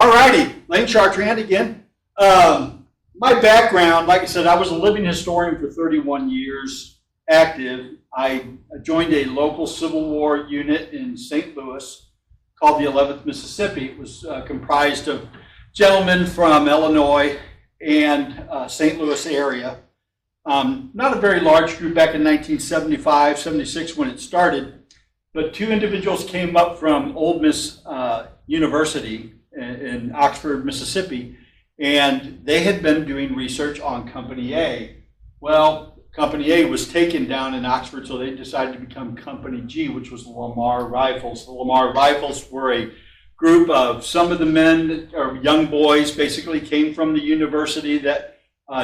All righty, Layne Chartrand again. My background, like I said, I was a living historian for 31 years, active. I joined a local Civil War unit in St. Louis called the 11th Mississippi. It was comprised of gentlemen from Illinois and St. Louis area. Not a very large group back in 1975, 76 when it started, but two individuals came up from Ole Miss University in Oxford, Mississippi, and they had been doing research on Company A. Well, Company A was taken down in Oxford, so they decided to become Company G, which was the Lamar Rifles. The Lamar Rifles were a group of some of the men, or young boys, basically came from the university that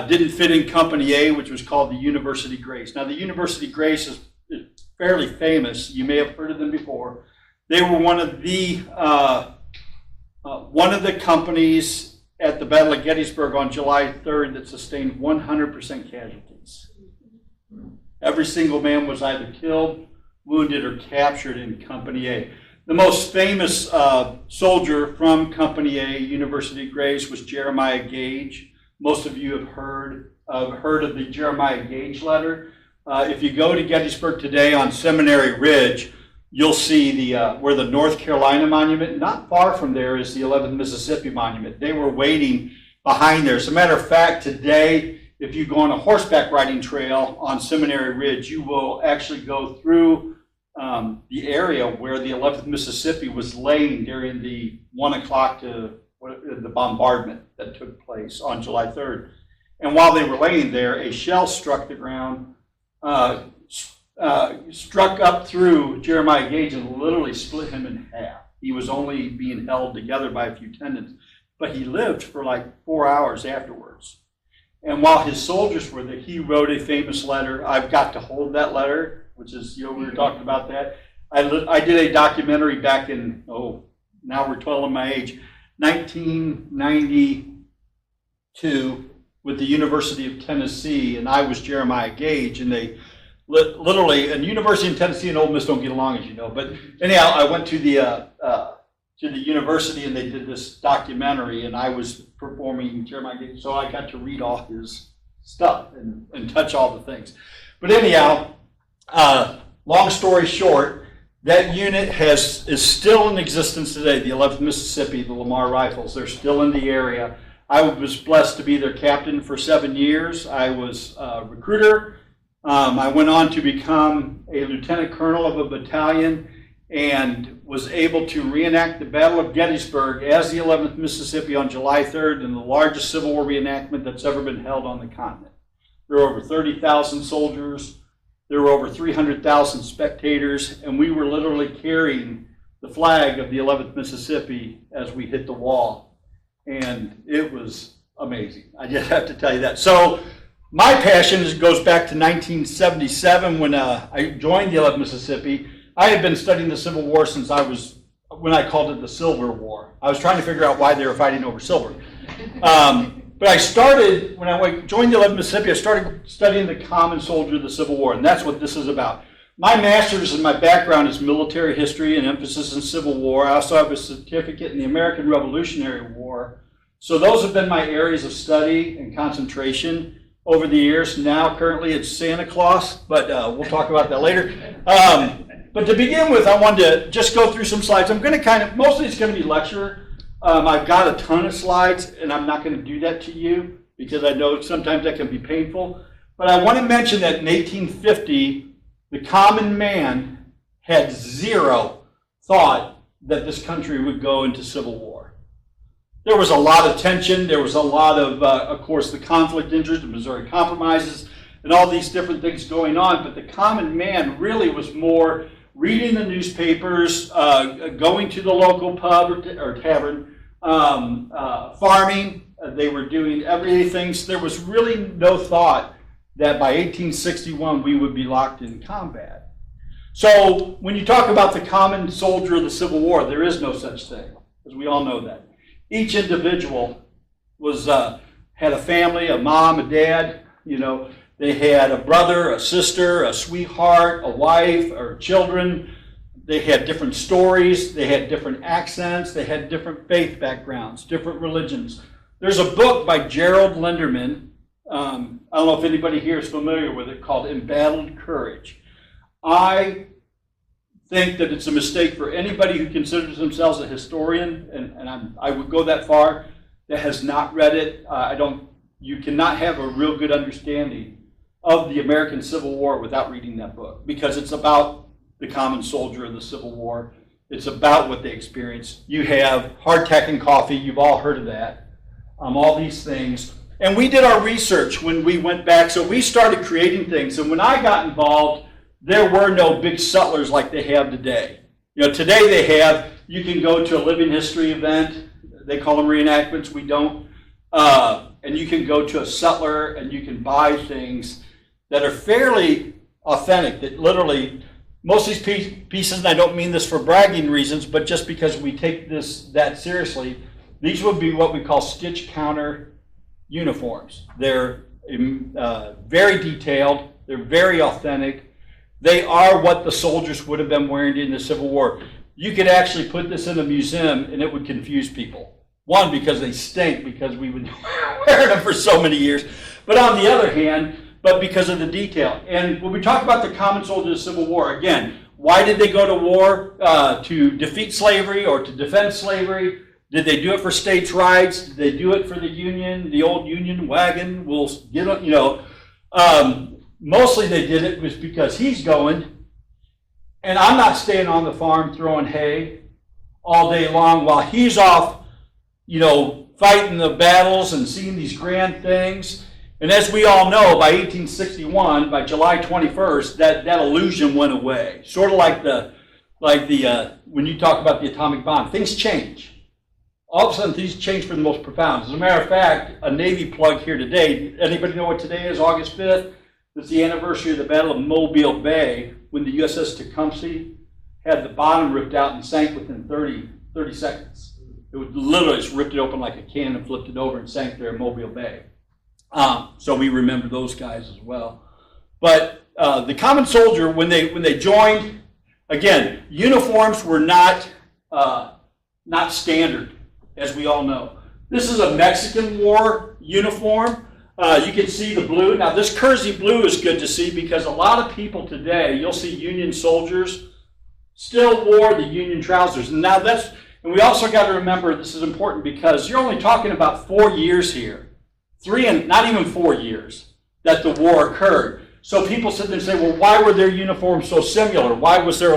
didn't fit in Company A, which was called the University Grace. Now, the University Grace is fairly famous. You may have heard of them before. They were one of the companies at the Battle of Gettysburg on July 3rd that sustained 100% casualties. Every single man was either killed, wounded, or captured in Company A. The most famous soldier from Company A, University Grace, was Jeremiah Gage. Most of you have heard of the Jeremiah Gage letter. If you go to Gettysburg today on Seminary Ridge, you'll see where the North Carolina monument, not far from there is the 11th Mississippi monument. They were waiting behind there. As a matter of fact, today, if you go on a horseback riding trail on Seminary Ridge, you will actually go through the area where the 11th Mississippi was laying during the 1 o'clock to the bombardment that took place on July 3rd. And while they were laying there, a shell struck the ground, struck up through Jeremiah Gage and literally split him in half. He was only being held together by a few tendons, but he lived for like 4 hours afterwards. And while his soldiers were there, he wrote a famous letter. I've got to hold that letter, which is, we were talking about that. I did a documentary back in, now we're telling my age, 1992 with the University of Tennessee, and I was Jeremiah Gage, and they literally, and University of Tennessee and Ole Miss don't get along, as you know, but anyhow, I went to the university and they did this documentary, and I was performing Jeremiah Gage, so I got to read all his stuff and touch all the things. But anyhow, long story short, that unit is still in existence today, the 11th Mississippi, the Lamar Rifles. They're still in the area. I was blessed to be their captain for 7 years. I was a recruiter. I went on to become a lieutenant colonel of a battalion and was able to reenact the Battle of Gettysburg as the 11th Mississippi on July 3rd in the largest Civil War reenactment that's ever been held on the continent. There were over 30,000 soldiers. There were over 300,000 spectators, and we were literally carrying the flag of the 11th Mississippi as we hit the wall. And it was amazing. I just have to tell you that. So my passion goes back to 1977 when I joined the 11th Mississippi. I had been studying the Civil War since when I called it the Silver War. I was trying to figure out why they were fighting over silver. But I started, when I joined the 11th Mississippi, I started studying the common soldier of the Civil War, and that's what this is about. My master's and my background is military history and emphasis in Civil War. I also have a certificate in the American Revolutionary War. So those have been my areas of study and concentration over the years. Now, currently, it's Santa Claus, but we'll talk about that later. But to begin with, I wanted to just go through some slides. I'm going to mostly it's going to be lecture. I've got a ton of slides, and I'm not going to do that to you because I know sometimes that can be painful. But I want to mention that in 1850, the common man had zero thought that this country would go into civil war. There was a lot of tension. There was a lot of course, the conflict interest, the Missouri Compromises, and all these different things going on. But the common man really was more reading the newspapers, going to the local pub or tavern, farming. They were doing everything. So there was really no thought that by 1861 we would be locked in combat. So when you talk about the common soldier of the Civil War, there is no such thing, as we all know that. Each individual had a family, a mom, a dad, they had a brother, a sister, a sweetheart, a wife, or children, they had different stories, they had different accents, they had different faith backgrounds, different religions. There's a book by Gerald Linderman, I don't know if anybody here is familiar with it, called Embattled Courage. I think that it's a mistake for anybody who considers themselves a historian, and I would go that far, that has not read it. You cannot have a real good understanding of the American Civil War without reading that book, because it's about the common soldier of the Civil War. It's about what they experienced. You have hardtack and coffee, you've all heard of that, all these things. And we did our research when we went back, so we started creating things. And when I got involved, there were no big sutlers like they have today. Today they have, you can go to a living history event, they call them reenactments, we don't, and you can go to a sutler and you can buy things that are fairly authentic, that literally, most of these pieces, and I don't mean this for bragging reasons, but just because we take that seriously, these would be what we call stitch counter uniforms. They're very detailed, they're very authentic. They are what the soldiers would have been wearing in the Civil War. You could actually put this in a museum and it would confuse people. One, because they stink, because we would wear them for so many years. But on the other hand, but because of the detail. And when we talk about the common soldier of the Civil War, again, why did they go to war? To defeat slavery or to defend slavery? Did they do it for states' rights? Did they do it for the Union, the old Union wagon? We'll get mostly they did it was because he's going, and I'm not staying on the farm throwing hay all day long while he's off, fighting the battles and seeing these grand things. And as we all know, by 1861, by July 21st, that illusion went away. Sort of like when you talk about the atomic bomb, things change. All of a sudden, things change for the most profound. As a matter of fact, a Navy plug here today. Anybody know what today is? August 5th. It's the anniversary of the Battle of Mobile Bay, when the USS Tecumseh had the bottom ripped out and sank within 30 seconds. It would literally just ripped it open like a can and flipped it over and sank there in Mobile Bay. So we remember those guys as well. But the common soldier, when they joined, again, uniforms were not standard, as we all know. This is a Mexican War uniform. You can see the blue. Now, this Kersey blue is good to see because a lot of people today, you'll see Union soldiers still wore the Union trousers. And now and we also got to remember this is important because you're only talking about 4 years here. 3 and not even 4 years that the war occurred. So people sit there and say, well, why were their uniforms so similar? Why was there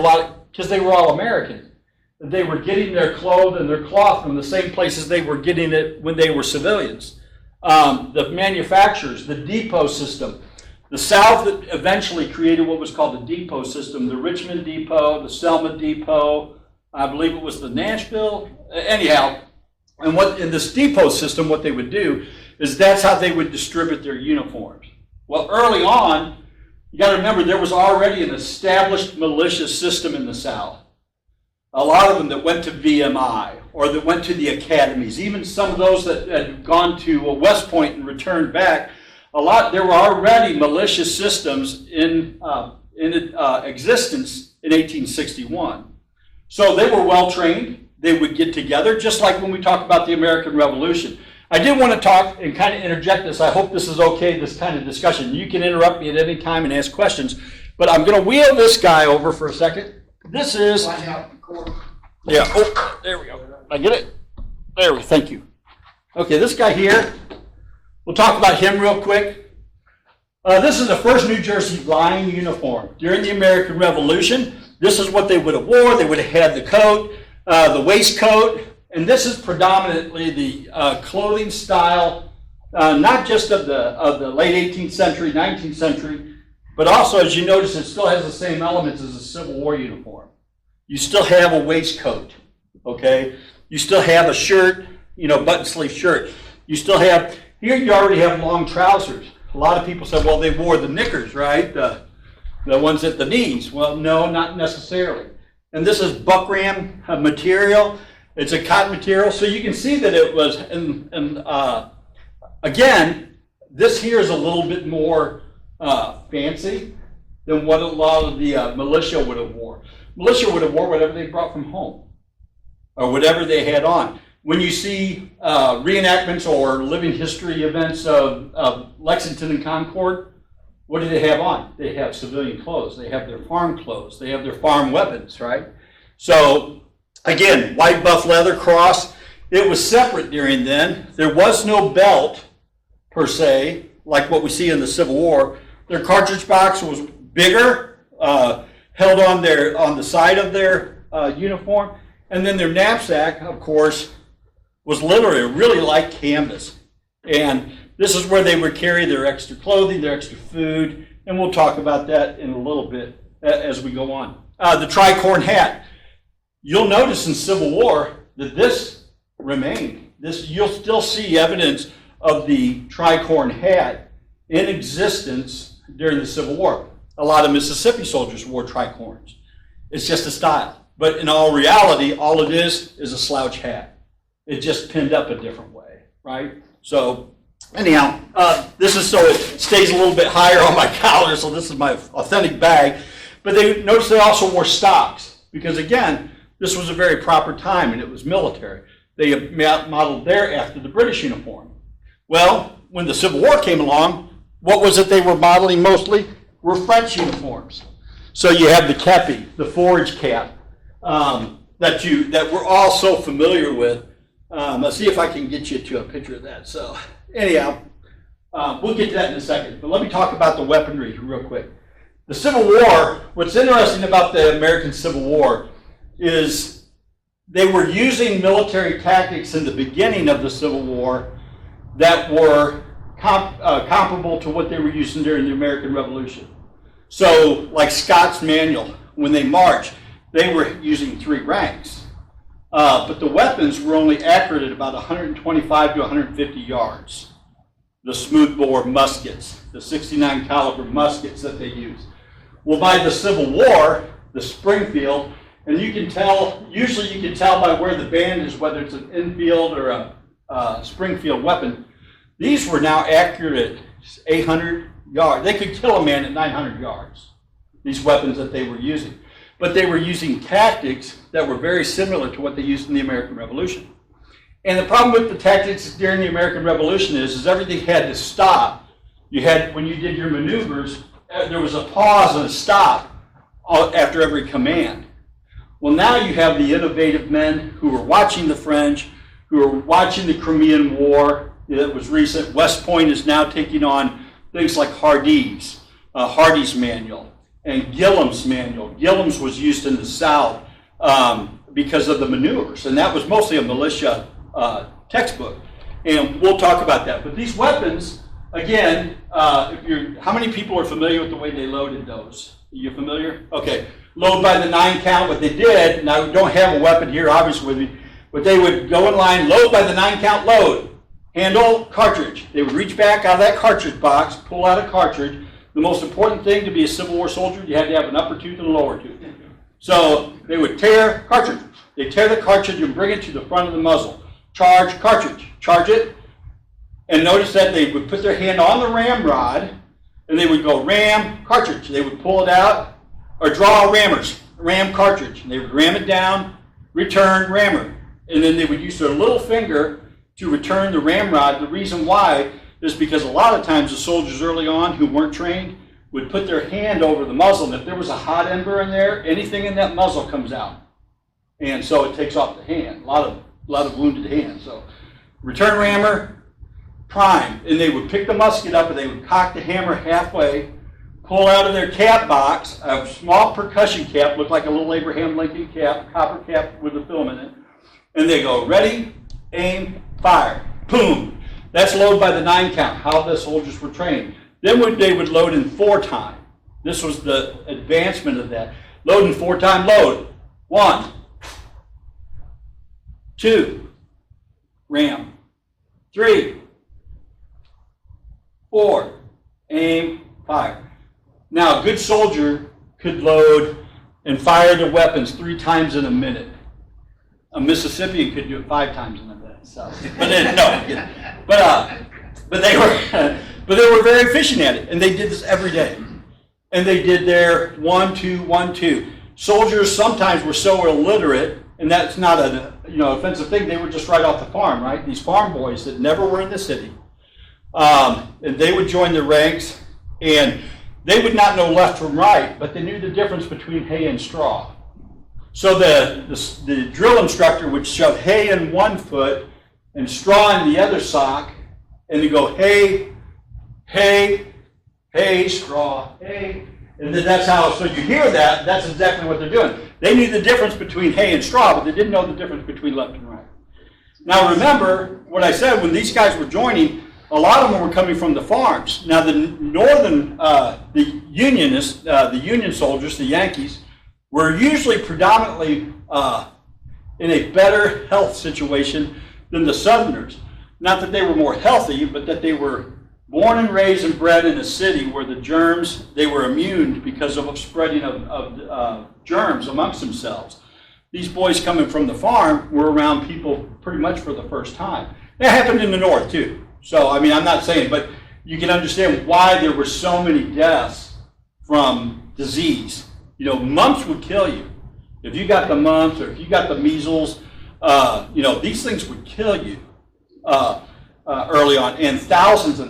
because they were all American. They were getting their clothes and their cloth from the same places they were getting it when they were civilians. The manufacturers, the depot system. The South eventually created what was called the depot system, the Richmond Depot, the Selma Depot, I believe it was the Nashville. Anyhow, and in this depot system, what they would do is that's how they would distribute their uniforms. Well, early on, you got to remember there was already an established militia system in the South. A lot of them that went to VMI or that went to the academies, even some of those that had gone to West Point and returned back, there were already militia systems in existence in 1861. So they were well trained. They would get together, just like when we talk about the American Revolution. I did want to talk and kind of interject this. I hope this is okay, this kind of discussion. You can interrupt me at any time and ask questions, but I'm going to wheel this guy over for a second. This is... Yeah, oh, there we go. I get it? There we go, thank you. Okay, this guy here, we'll talk about him real quick. This is the first New Jersey line uniform. During the American Revolution, this is what they would have wore. They would have had the coat, the waistcoat, and this is predominantly the clothing style, not just of the late 18th century, 19th century, but also, as you notice, it still has the same elements as a Civil War uniform. You still have a waistcoat, okay? You still have a shirt, button sleeve shirt. You still have, here you already have long trousers. A lot of people said, well, they wore the knickers, right? The ones at the knees. Well, no, not necessarily. And this is buckram material. It's a cotton material, so you can see that it was, again, this here is a little bit more fancy than what a lot of the militia would have wore. militia would have wore whatever they brought from home or whatever they had on. When you see reenactments or living history events of Lexington and Concord, what do they have on? They have civilian clothes. They have their farm clothes. They have their farm weapons, right? So, again, white buff leather cross. It was separate during then. There was no belt, per se, like what we see in the Civil War. Their cartridge box was bigger, held on the side of their uniform. And then their knapsack, of course, was literally really light canvas. And this is where they would carry their extra clothing, their extra food, and we'll talk about that in a little bit as we go on. The tricorn hat. You'll notice in Civil War that this remained. You'll still see evidence of the tricorn hat in existence during the Civil War. A lot of Mississippi soldiers wore tricorns. It's just a style. But in all reality, all it is a slouch hat. It just pinned up a different way, right? So anyhow, this is so it stays a little bit higher on my collar, so this is my authentic bag. But notice they also wore stocks, because again, this was a very proper time and it was military. They modeled there after the British uniform. Well, when the Civil War came along, what was it they were modeling mostly? Were French uniforms. So you have the kepi, the forage cap, that we're all so familiar with. Let's see if I can get you to a picture of that. So anyhow, we'll get to that in a second. But let me talk about the weaponry real quick. The Civil War, what's interesting about the American Civil War is they were using military tactics in the beginning of the Civil War that were comparable to what they were using during the American Revolution. So like Scott's manual, when they marched, they were using 3 ranks. But the weapons were only accurate at about 125 to 150 yards. The smoothbore muskets, the 69 caliber muskets that they used. Well, by the Civil War, the Springfield, and you can tell, usually you can tell by where the band is, whether it's an Enfield or a Springfield weapon. These were now accurate 800 yards. They could kill a man at 900 yards, these weapons that they were using. But they were using tactics that were very similar to what they used in the American Revolution. And the problem with the tactics during the American Revolution is everything had to stop. You had, when you did your maneuvers, there was a pause and a stop after every command. Well, now you have the innovative men who were watching the French, who were watching the Crimean War that was recent. West Point is now taking on things like Hardee's manual, and Gillam's manual. Gillam's was used in the South because of the maneuvers, and that was mostly a militia textbook. And we'll talk about that. But these weapons, again, how many people are familiar with the way they loaded those? Are you familiar? Okay. Load by the 9 count. What they did, and I don't have a weapon here, obviously, with me, but they would go in line, load by the 9 count, load. Handle, cartridge. They would reach back out of that cartridge box, pull out a cartridge. The most important thing to be a Civil War soldier, you had to have an upper tooth and a lower tooth. So they would tear cartridge. They tear the cartridge and bring it to the front of the muzzle. Charge cartridge. Charge it. And notice that they would put their hand on the ramrod and they would go ram cartridge. They would pull it out or draw rammers. Ram cartridge. And they would ram it down, return rammer. And then they would use their little finger to return the ramrod. The reason why is because a lot of times the soldiers early on who weren't trained would put their hand over the muzzle, and if there was a hot ember in there, anything in that muzzle comes out. And so it takes off the hand. A lot of wounded hands. So return rammer, prime, and they would pick the musket up and they would cock the hammer halfway, pull out of their cap box a small percussion cap, looked like a little Abraham Lincoln cap, copper cap with a film in it, and they go ready, aim, fire, boom. That's load by the 9 count, how the soldiers were trained. Then they would load in 4 time. This was the advancement of that. Load in 4 time, load. 1, 2, ram. 3, 4, aim, fire. Now, a good soldier could load and fire the weapons 3 times in a minute. A Mississippian could do it 5 times in a minute. So, but then, no, but they were very efficient at it, and they did this every day. And they did their 1, 2, 1, 2. soldiers sometimes were so illiterate, and that's not an offensive thing, they were just right off the farm, right? These farm boys that never were in the city. And they would join the ranks, and they would not know left from right, but they knew the difference between hay and straw. So the drill instructor would shove hay in one foot and straw in the other sock, and they go hay, hay, hay, straw, hay. And then that's how, so you hear that, that's exactly what they're doing. They knew the difference between hay and straw, but they didn't know the difference between left and right. Now remember what I said, when these guys were joining, a lot of them were coming from the farms. Now the northern, the Unionists, the Union soldiers, the Yankees, were usually predominantly in a better health situation than the Southerners. Not that they were more healthy, but that they were born and raised and bred in a city where the germs, they were immune because of spreading of germs amongst themselves. These boys coming from the farm were around people pretty much for the first time. That happened in the north too. So, I mean, I'm not saying, but you can understand why there were so many deaths from disease. Mumps would kill you. If you got the mumps or if you got the measles, these things would kill you. Early on, and thousands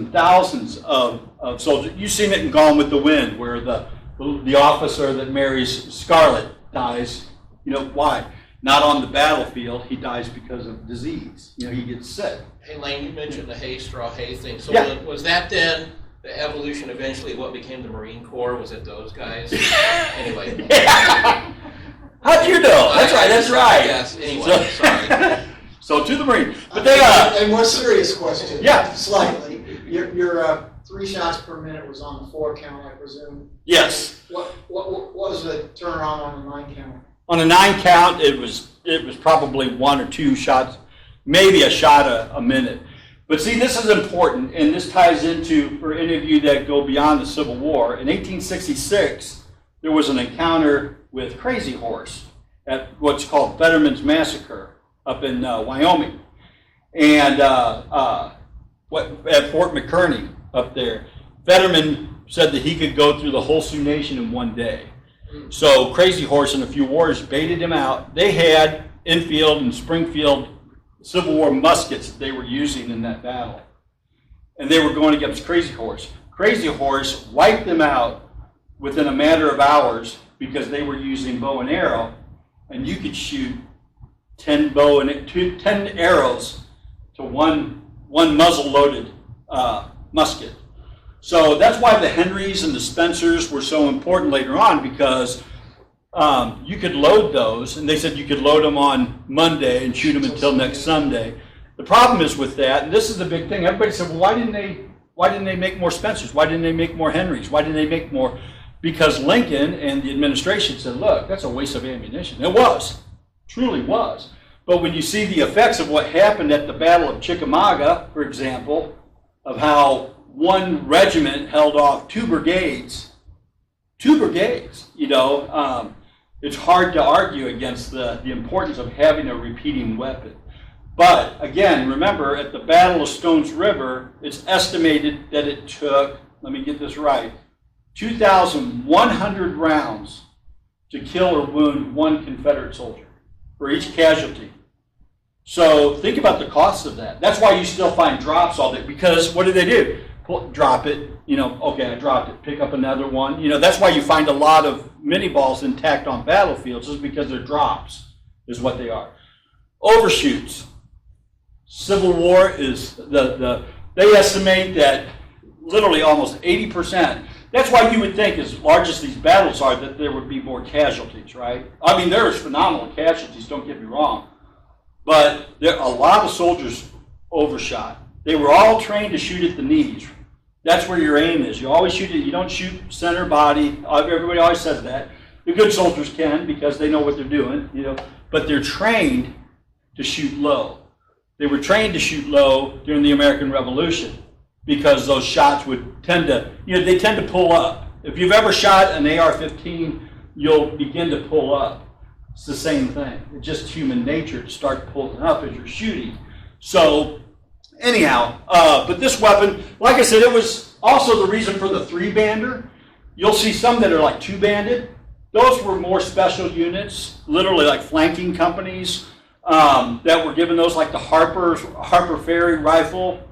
of soldiers. You've seen it in Gone with the Wind, where the officer that marries Scarlett dies. Why? Not on the battlefield. He dies because of disease. He gets sick. Hey, Layne, you mentioned the hay, straw, hay thing. So yeah. Was that then the evolution eventually what became the Marine Corps? Was it those guys? Anyway. How'd you know? That's right. Yes, anyway, sorry. So to the Marine. But they a more serious question. Yeah. Slightly. Your 3 shots per minute was on the 4 count, I presume. Yes. What was the turnaround on the 9 count? On a 9 count, it was probably 1 or 2 shots, maybe a shot a minute. But see, this is important, and this ties into, for any of you that go beyond the Civil War, in 1866, there was an encounter with Crazy Horse at what's called Fetterman's Massacre up in Wyoming, and at Fort McKerney up there. Fetterman said that he could go through the whole Sioux Nation in 1 day. So Crazy Horse and a few warriors baited him out. They had Enfield and Springfield Civil War muskets that they were using in that battle, and they were going against Crazy Horse. Crazy Horse wiped them out within a matter of hours because they were using bow and arrow, and you could shoot 10 arrows to one muzzle-loaded musket. So that's why the Henrys and the Spencers were so important later on, because you could load those, and they said you could load them on Monday and shoot them until next Sunday. The problem is with that, and this is the big thing, everybody said, well, why didn't they make more Spencers? Why didn't they make more Henrys? Why didn't they make more? Because Lincoln and the administration said, look, that's a waste of ammunition. It was. Truly was. But when you see the effects of what happened at the Battle of Chickamauga, for example, of how one regiment held off 2 brigades, it's hard to argue against the importance of having a repeating weapon. But again, remember, at the Battle of Stones River, it's estimated that it took, let me get this right, 2,100 rounds to kill or wound 1 Confederate soldier for each casualty. So think about the cost of that. That's why you still find drops all day, because what do? Drop it, okay, I dropped it, pick up another one. That's why you find a lot of mini balls intact on battlefields, is because they're drops, is what they are. Overshoots. Civil War is, they estimate that literally almost 80%. That's why you would think, as large as these battles are, that there would be more casualties, right? I mean, there's phenomenal casualties, don't get me wrong. But a lot of soldiers overshot. They were all trained to shoot at the knees. That's where your aim is. You always shoot it. You don't shoot center body. Everybody always says that. The good soldiers can, because they know what they're doing, but they're trained to shoot low. They were trained to shoot low during the American Revolution, because those shots would tend to, they tend to pull up. If you've ever shot an AR-15, you'll begin to pull up. It's the same thing. It's just human nature to start pulling up as you're shooting. So anyhow, but this weapon, like I said, it was also the reason for the 3-bander. You'll see some that are like 2-banded. those were more special units, literally like flanking companies that were given those, like the Harper Ferry rifle.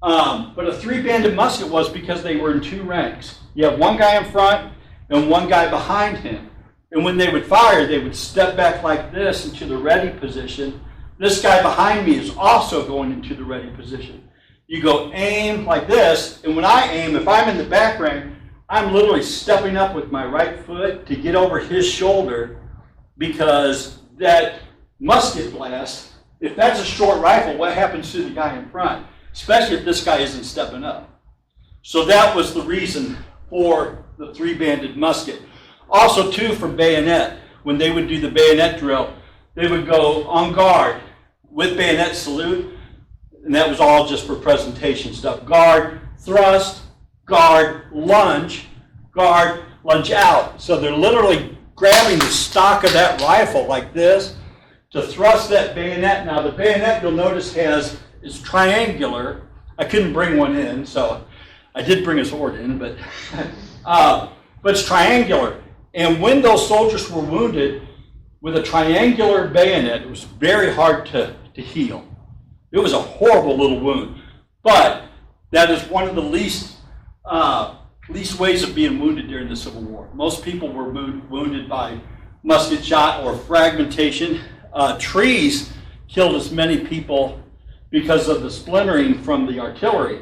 But a three-banded musket was because they were in two ranks. You have one guy in front and one guy behind him. And when they would fire, they would step back like this into the ready position. This guy behind me is also going into the ready position. You go aim like this, and when I aim, if I'm in the back rank, I'm literally stepping up with my right foot to get over his shoulder, because that musket blast, if that's a short rifle, what happens to the guy in front? Especially if this guy isn't stepping up. So that was the reason for the three-banded musket. Also, too, for bayonet, when they would do the bayonet drill, they would go on guard with bayonet salute, and that was all just for presentation stuff. Guard, thrust, guard, lunge out. So they're literally grabbing the stock of that rifle like this to thrust that bayonet. Now the bayonet, you'll notice, is triangular. I couldn't bring one in, so I did bring a sword in, but it's triangular. And when those soldiers were wounded with a triangular bayonet, it was very hard to heal. It was a horrible little wound, but that is one of the least ways of being wounded during the Civil War. Most people were wounded by musket shot or fragmentation. Trees killed as many people because of the splintering from the artillery.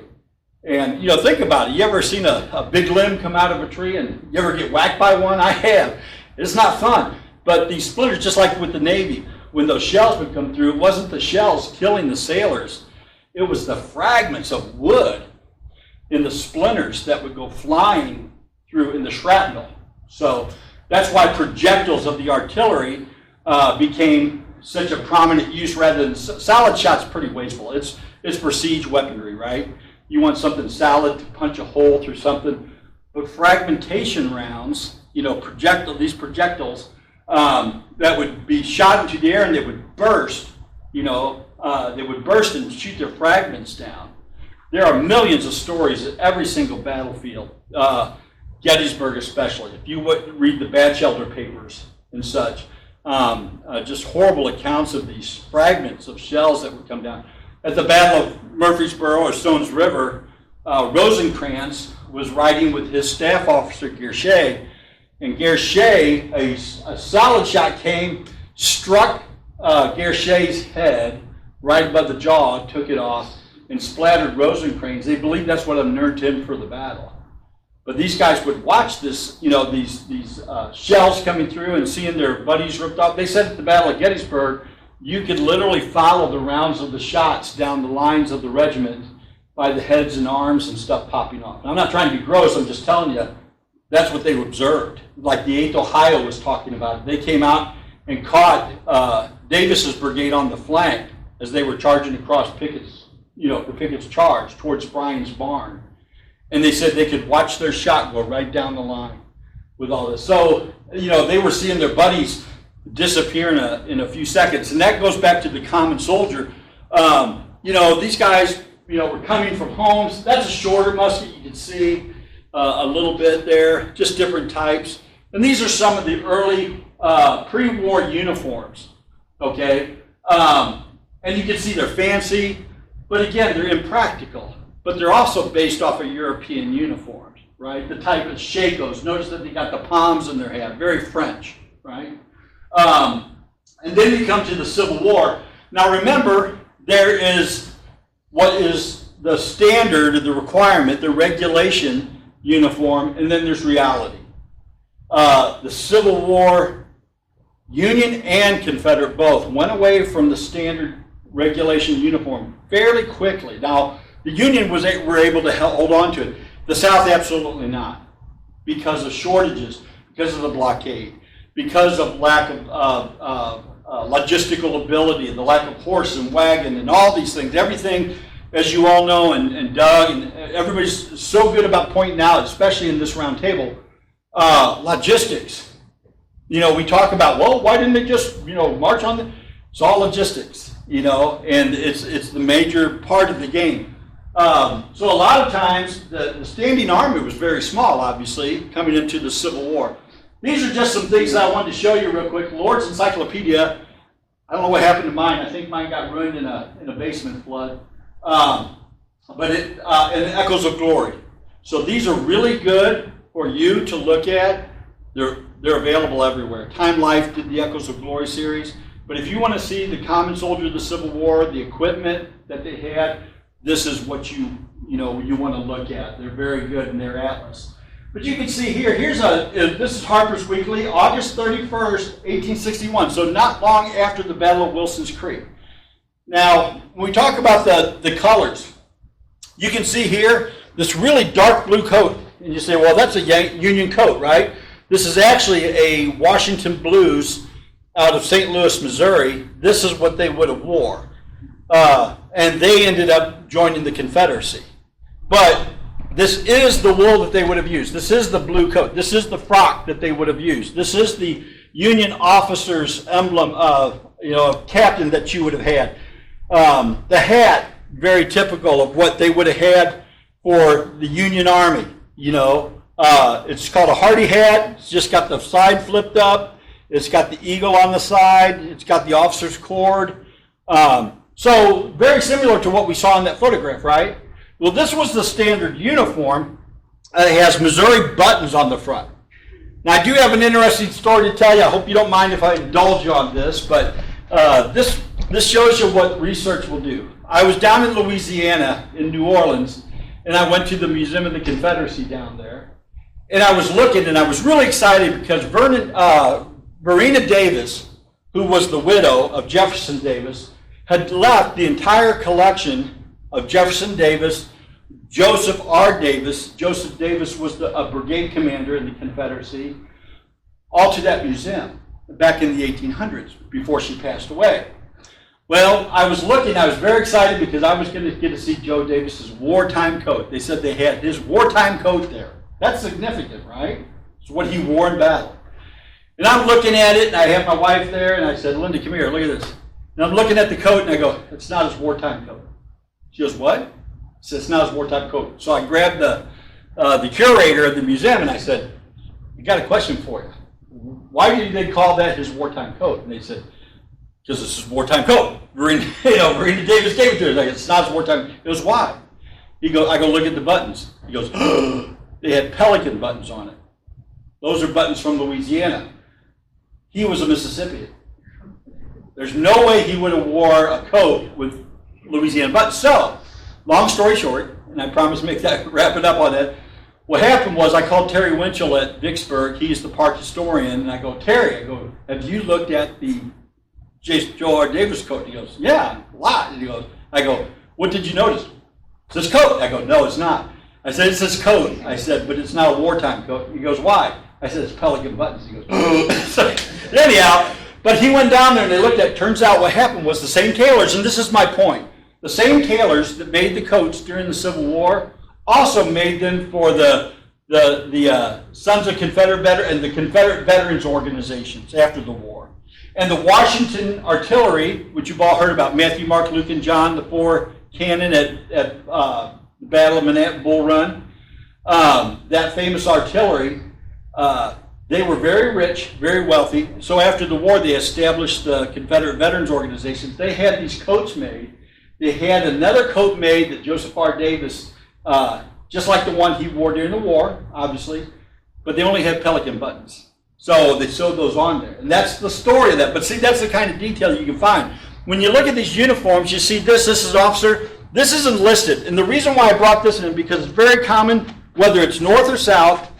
And, think about it. You ever seen a big limb come out of a tree, and you ever get whacked by one? I have. It's not fun. But these splinters, just like with the Navy, when those shells would come through, it wasn't the shells killing the sailors. It was the fragments of wood in the splinters that would go flying through in the shrapnel. So that's why projectiles of the artillery became such a prominent use rather than solid shot's pretty wasteful. It's for siege weaponry, right? You want something solid to punch a hole through something. But fragmentation rounds, these projectiles that would be shot into the air and they would burst, they would burst and shoot their fragments down. There are millions of stories at every single battlefield, Gettysburg especially. If you would read the Batchelder papers and such, just horrible accounts of these fragments of shells that would come down. At the Battle of Murfreesboro or Stones River, Rosecrans was riding with his staff officer, Gershay, and Gershay, a solid shot came, struck Gershay's head right above the jaw, took it off, and splattered Rosecrans. They believed that's what unnerved him for the battle. But these guys would watch this, these shells coming through and seeing their buddies ripped off. They said at the Battle of Gettysburg, you could literally follow the rounds of the shots down the lines of the regiment by the heads and arms and stuff popping off. And I'm not trying to be gross, I'm just telling you, that's what they observed. Like the 8th Ohio was talking about. They came out and caught Davis's brigade on the flank as they were charging across Pickett's charge towards Bryan's barn. And they said they could watch their shot go right down the line with all this. So, they were seeing their buddies disappear in a few seconds. And that goes back to the common soldier. These guys, were coming from homes. That's a shorter musket, you can see a little bit there, just different types. And these are some of the early pre-war uniforms, okay? And you can see they're fancy, but again, they're impractical. But they're also based off of European uniforms, right? The type of shakos. Notice that they got the palms in their hand, very French, right? And then you come to the Civil War. Now remember, there is what is the standard, the requirement, the regulation uniform, and then there's reality. The Civil War, Union and Confederate both went away from the standard regulation uniform fairly quickly. Now, the Union were able to hold on to it. The South, absolutely not, because of shortages, because of the blockade, because of lack of logistical ability, and the lack of horse and wagon, and all these things. Everything, as you all know, and Doug, and everybody's so good about pointing out, especially in this round table, logistics. We talk about, well, why didn't they just, march on the... It's all logistics, and it's the major part of the game. So a lot of times, the standing army was very small, obviously, coming into the Civil War. these are just some things that I wanted to show you real quick. Lord's Encyclopedia. I don't know what happened to mine. I think mine got ruined in a basement flood. But and Echoes of Glory. So these are really good for you to look at. They're available everywhere. Time Life did the Echoes of Glory series. But if you want to see the common soldier of the Civil War, the equipment that they had, this is what you want to look at. They're very good in their atlas. But you can see here, this is Harper's Weekly, August 31st, 1861, so not long after the Battle of Wilson's Creek. Now, when we talk about the colors, you can see here this really dark blue coat. And you say, well, that's a Union coat, right? This is actually a Washington Blues out of St. Louis, Missouri. This is what they would have wore. And they ended up joining the Confederacy. But this is the wool that they would have used. This is the blue coat. This is the frock that they would have used. This is the Union officer's emblem of, captain that you would have had. The hat, very typical of what they would have had for the Union Army. It's called a Hardy hat. It's just got the side flipped up. It's got the eagle on the side. It's got the officer's cord. So very similar to what we saw in that photograph, right? Well, this was the standard uniform. It has Missouri buttons on the front. Now, I do have an interesting story to tell you. I hope you don't mind if I indulge you on this, but this shows you what research will do. I was down in Louisiana, in New Orleans, and I went to the Museum of the Confederacy down there. And I was looking, and I was really excited because Verena Davis, who was the widow of Jefferson Davis, had left the entire collection of Jefferson Davis, Joseph R. Davis. Joseph Davis was a brigade commander in the Confederacy, all to that museum back in the 1800s before she passed away. Well, I was looking, I was very excited because I was going to get to see Joe Davis's wartime coat. They said they had his wartime coat there. That's significant, right? It's what he wore in battle. And I'm looking at it, and I have my wife there, and I said, Linda, come here, look at this. And I'm looking at the coat, and I go, it's not his wartime coat. She goes, what? I said, it's not his wartime coat. So I grabbed the curator of the museum, and I said, I got a question for you. Why did they call that his wartime coat? And they said, because it's his wartime coat. Verena Davis gave it to her. Like, it's not his wartime. He goes, why? I go, look at the buttons. He goes, they had pelican buttons on it. Those are buttons from Louisiana. He was a Mississippian. There's no way he would have wore a coat with Louisiana buttons. So, long story short, and I promise to wrap it up on that, what happened was I called Terry Winchell at Vicksburg. He's the park historian. And I go, Terry, have you looked at the Joe R. Davis coat? He goes, yeah, a lot. And I go, what did you notice? It's his coat. I go, no, it's not. I said, it's his coat. I said, but it's not a wartime coat. He goes, why? I said, it's pelican buttons. He goes, so, anyhow, but he went down there and they looked at it. Turns out what happened was the same tailors, and this is my point, the same tailors that made the coats during the Civil War also made them for the Sons of Confederate Veterans and the Confederate Veterans organizations after the war. And the Washington Artillery, which you've all heard about, Matthew, Mark, Luke, and John, the 4 cannon at the Battle of Manhattan Bull Run, that famous artillery, they were very rich, very wealthy. So after the war, they established the Confederate Veterans Organizations. They had these coats made. They had another coat made that Joseph R. Davis, just like the one he wore during the war, obviously, but they only had pelican buttons. So they sewed those on there. And that's the story of that. But see, that's the kind of detail you can find. When you look at these uniforms, you see this is officer, this is enlisted. And the reason why I brought this in, because it's very common, whether it's north or south,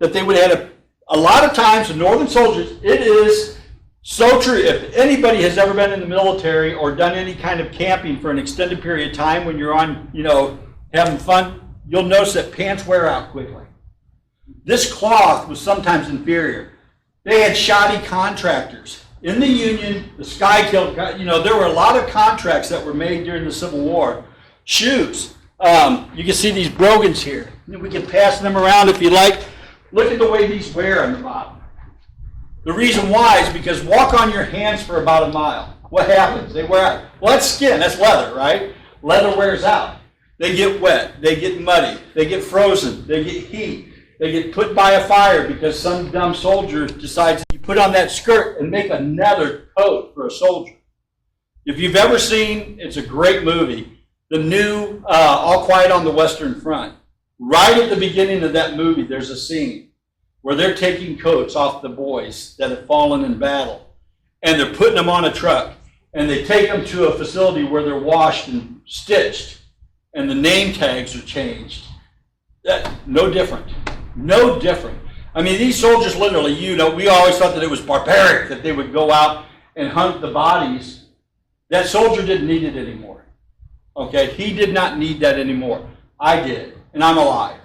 that they would have a lot of times, the northern soldiers, it is so true. If anybody has ever been in the military or done any kind of camping for an extended period of time when you're on, having fun, you'll notice that pants wear out quickly. This cloth was sometimes inferior. They had shoddy contractors. In the Union, the Skykill, there were a lot of contracts that were made during the Civil War. Shoes. You can see these brogans here. We can pass them around if you like. Look at the way these wear on the bottom. The reason why is because walk on your hands for about a mile. What happens? They wear out. Well, that's skin. That's leather, right? Leather wears out. They get wet. They get muddy. They get frozen. They get heat. They get put by a fire because some dumb soldier decides you put on that skirt and make another coat for a soldier. If you've ever seen, it's a great movie, the new All Quiet on the Western Front. Right at the beginning of that movie, there's a scene where they're taking coats off the boys that have fallen in battle, and they're putting them on a truck, and they take them to a facility where they're washed and stitched, and the name tags are changed. No different. No different. I mean, these soldiers literally, we always thought that it was barbaric that they would go out and hunt the bodies. That soldier didn't need it anymore. Okay? He did not need that anymore. I did. And I'm alive.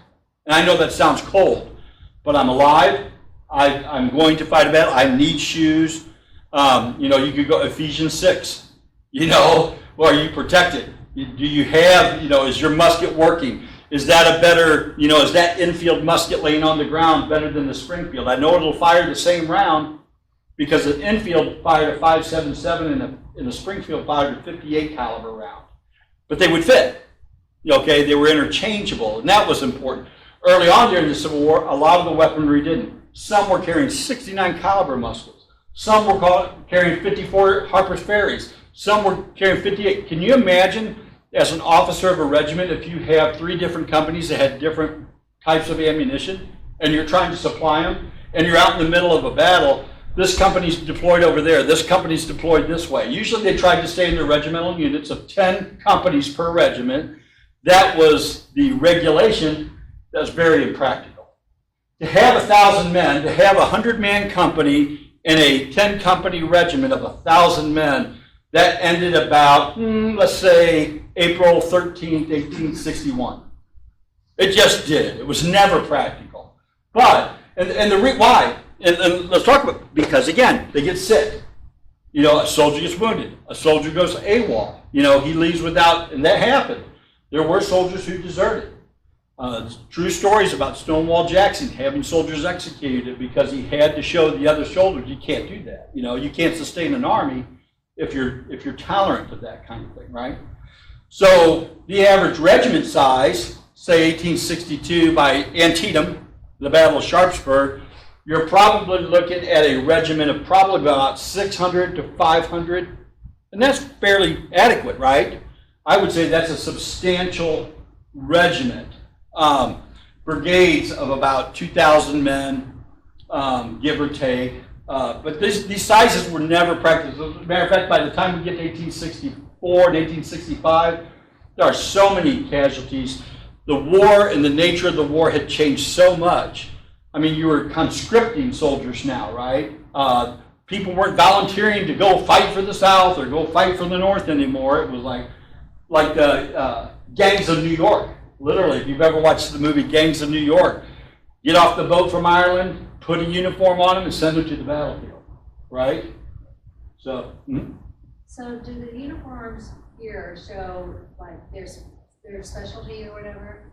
And I know that sounds cold, but I'm alive. I'm going to fight a battle. I need shoes. You could go Ephesians 6. Well, are you protected? Do you have, is your musket working? Is that a better, is that infield musket laying on the ground better than the Springfield? I know it'll fire the same round because the infield fired a 5.77 and the Springfield fired a 58 caliber round. But they would fit. Okay, they were interchangeable, and that was important. Early on during the Civil War, a lot of the weaponry didn't. Some were carrying 69 caliber muskets. Some were carrying 54 Harper's Ferries. Some were carrying 58. Can you imagine, as an officer of a regiment, if you have 3 different companies that had different types of ammunition, and you're trying to supply them, and you're out in the middle of a battle, this company's deployed over there, this company's deployed this way. Usually they tried to stay in their regimental units of 10 companies per regiment. That was the regulation. That was very impractical. To have 1,000 men, to have a 100-man company in a 10-company regiment of 1,000 men, that ended about, let's say, April 13th, 1861. It just did. It was never practical. But, why? And let's talk about, because again, they get sick. A soldier gets wounded. A soldier goes AWOL. He leaves without, and that happened. There were soldiers who deserted. True stories about Stonewall Jackson having soldiers executed because he had to show the other soldiers you can't do that. You can't sustain an army if you're tolerant of that kind of thing, right? So the average regiment size, say 1862 by Antietam, the Battle of Sharpsburg, you're probably looking at a regiment of probably about 600 to 500, and that's fairly adequate, right? I would say that's a substantial regiment. Brigades of about 2,000 men, give or take. But these sizes were never practiced. As a matter of fact, by the time we get to 1864 and 1865, there are so many casualties. The war and the nature of the war had changed so much. I mean, you were conscripting soldiers now, right? People weren't volunteering to go fight for the South or go fight for the North anymore. It was like the Gangs of New York. Literally, if you've ever watched the movie Gangs of New York, get off the boat from Ireland, put a uniform on them, and send them to the battlefield, right? So. So do the uniforms here show like their specialty or whatever?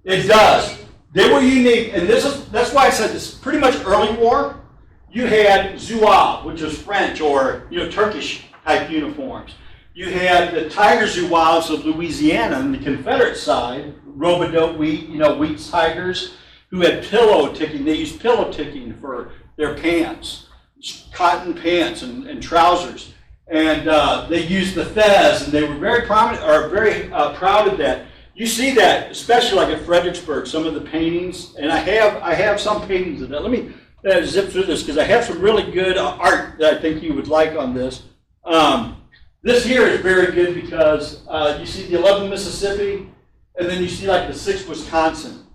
It does. They were unique, and that's why I said this. Pretty much early war, you had Zouave, which was French or Turkish type uniforms. You had the Tiger Zouaves of Louisiana on the Confederate side, robe-a-dope wheat, Wheat's Tigers, who had pillow ticking. They used pillow ticking for their pants, cotton pants and trousers. And they used the fez, and they were very prominent, or very proud of that. You see that, especially like at Fredericksburg, some of the paintings, and I have some paintings of that. Let me zip through this because I have some really good art that I think you would like on this. This here is very good because you see the 11th Mississippi, and then you see like the 6th Wisconsin.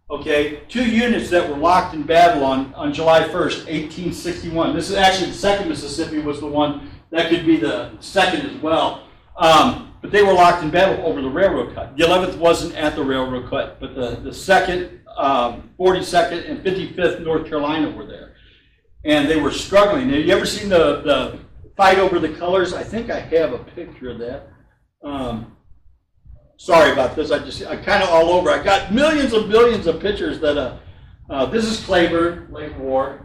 Okay, 2 units that were locked in battle on July 1st, 1861. This is actually the 2nd Mississippi was the one that could be the 2nd as well. But they were locked in battle over the railroad cut. The 11th wasn't at the railroad cut, but the 2nd, 42nd, and 55th North Carolina were there. And they were struggling. Have you ever seen the fight over the colors? I think I have a picture of that. Sorry about this. I kind of all over. I got millions and billions of pictures that, this is Claiborne, Lake War.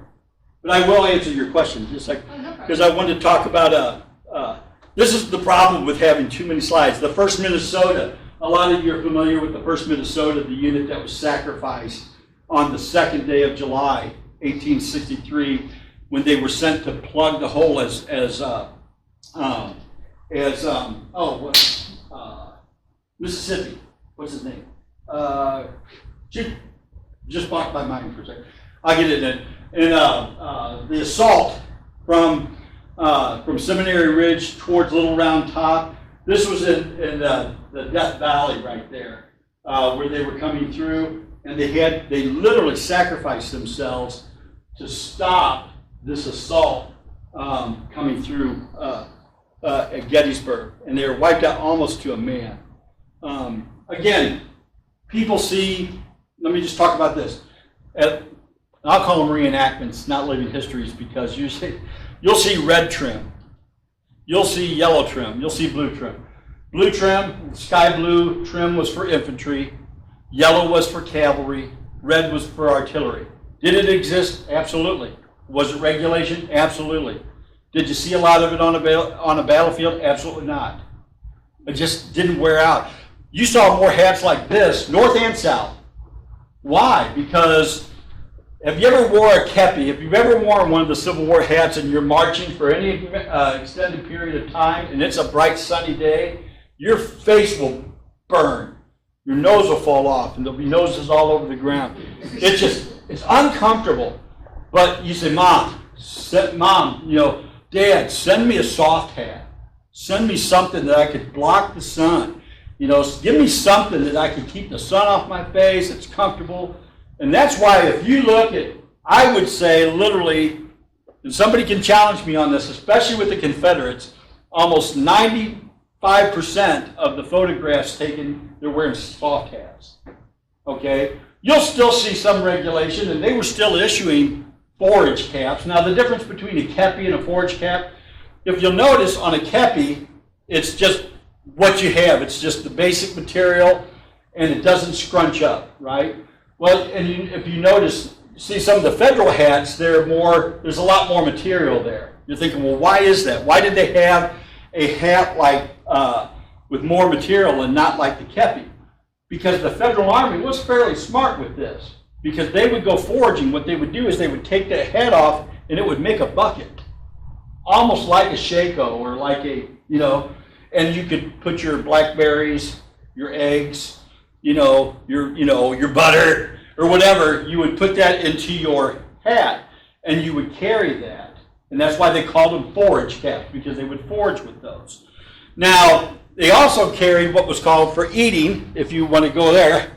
But I will answer your question, just like, because I wanted to talk about, this is the problem with having too many slides. The 1st Minnesota, a lot of you are familiar with the 1st Minnesota, the unit that was sacrificed on the 2nd day of July, 1863, when they were sent to plug the hole Mississippi. What's his name? Just blocked my mind for a second. I'll get it in. And the assault from Seminary Ridge towards Little Round Top. This was in the Death Valley right there, where they were coming through, and they literally sacrificed themselves to stop this assault coming through at Gettysburg, and they were wiped out almost to a man. Again, people see. Let me just talk about this. I'll call them reenactments, not living histories, because you'll see red trim, you'll see yellow trim, you'll see blue trim. Blue trim, sky blue trim was for infantry, yellow was for cavalry, red was for artillery. Did it exist? Absolutely. Was it regulation? Absolutely. Did you see a lot of it on a battlefield? Absolutely not. It just didn't wear out. You saw more hats like this, north and south. Why? Because have you ever wore a kepi? If you've ever worn one of the Civil War hats and you're marching for any extended period of time and it's a bright sunny day, your face will burn. Your nose will fall off and there'll be noses all over the ground. It's uncomfortable. But you say, Mom, Dad, send me a soft hat. Send me something that I could block the sun. Give me something that I can keep the sun off my face, it's comfortable. And that's why if you look at, I would say literally, and somebody can challenge me on this, especially with the Confederates, almost 95% of the photographs taken, they're wearing soft hats. Okay? You'll still see some regulation, and they were still issuing forage caps. Now the difference between a kepi and a forage cap, if you'll notice on a kepi, it's just what you have. It's just the basic material, and it doesn't scrunch up, right? Well, and if you notice, see some of the federal hats, there's a lot more material there. You're thinking, well, why is that? Why did they have a hat like with more material and not like the kepi? Because the Federal Army was fairly smart with this. Because they would go foraging. What they would do is they would take the head off, and it would make a bucket, almost like a shako or like and you could put your blackberries, your eggs, your butter or whatever. You would put that into your hat, and you would carry that. And that's why they called them forage caps, because they would forage with those. Now, they also carried what was called for eating, if you want to go there.